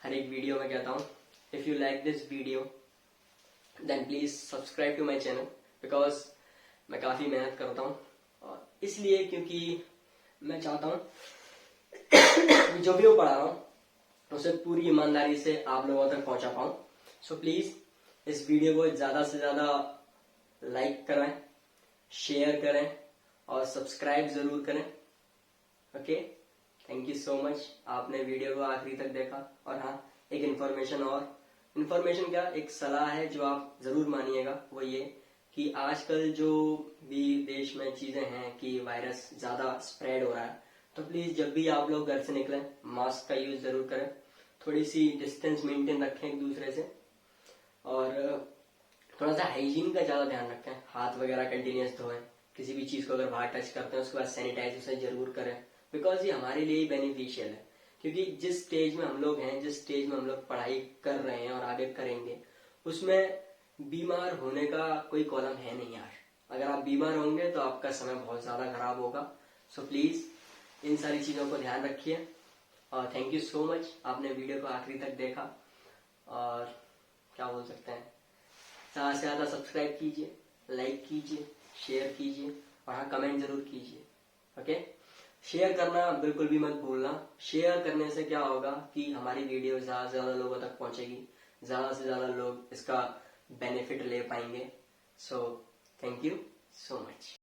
हर एक वीडियो में कहता हूँ, if you like this video then please subscribe to my channel, because मैं काफी मेहनत करता हूँ और इसलिए क्योंकि मैं चाहता हूँ जो भी मैं पढ़ा रहा हूँ उसे पूरी ईमानदारी से आप लोगों तक पहुंचा पाऊं। सो प्लीज इस वीडियो को ज्यादा से ज्यादा लाइक करें, शेयर करें और सब्सक्राइब जरूर करें। Okay, thank you so much, आपने वीडियो को आखिरी तक देखा। और हाँ, एक इन्फॉर्मेशन क्या, एक सलाह है जो आप जरूर मानिएगा, वो ये कि आजकल जो भी देश में चीजें हैं कि वायरस ज्यादा स्प्रेड हो रहा है, तो प्लीज जब भी आप लोग घर से निकलें मास्क का यूज जरूर करें, थोड़ी सी डिस्टेंस मेंटेन रखें एक दूसरे से और थोड़ा सा हाइजीन का ज्यादा ध्यान रखें, हाथ वगैरह कंटिन्यूस धोएं, किसी भी चीज को अगर बाहर टच करते हैं उसके बाद सैनिटाइज उसे जरूर करें, बिकॉज ये हमारे लिए ही बेनिफिशियल है। क्योंकि जिस स्टेज में हम लोग हैं, जिस स्टेज में हम लोग पढ़ाई कर रहे हैं और आगे करेंगे, उसमें बीमार होने का कोई कॉलम है नहीं यार। अगर आप बीमार होंगे तो आपका समय बहुत ज्यादा खराब होगा। सो प्लीज इन सारी चीजों को ध्यान रखिए और थैंक यू सो मच, आपने वीडियो को आखिरी तक देखा। और क्या बोल सकते हैं, ज्यादा से ज्यादा सब्सक्राइब कीजिए, लाइक कीजिए, शेयर कीजिए और हाँ, कमेंट जरूर कीजिए। ओके, शेयर करना बिल्कुल भी मत भूलना। शेयर करने से क्या होगा कि हमारी वीडियो ज्यादा से ज्यादा लोगों तक पहुंचेगी, ज्यादा से ज्यादा लोग इसका बेनिफिट ले पाएंगे। So thank you so much.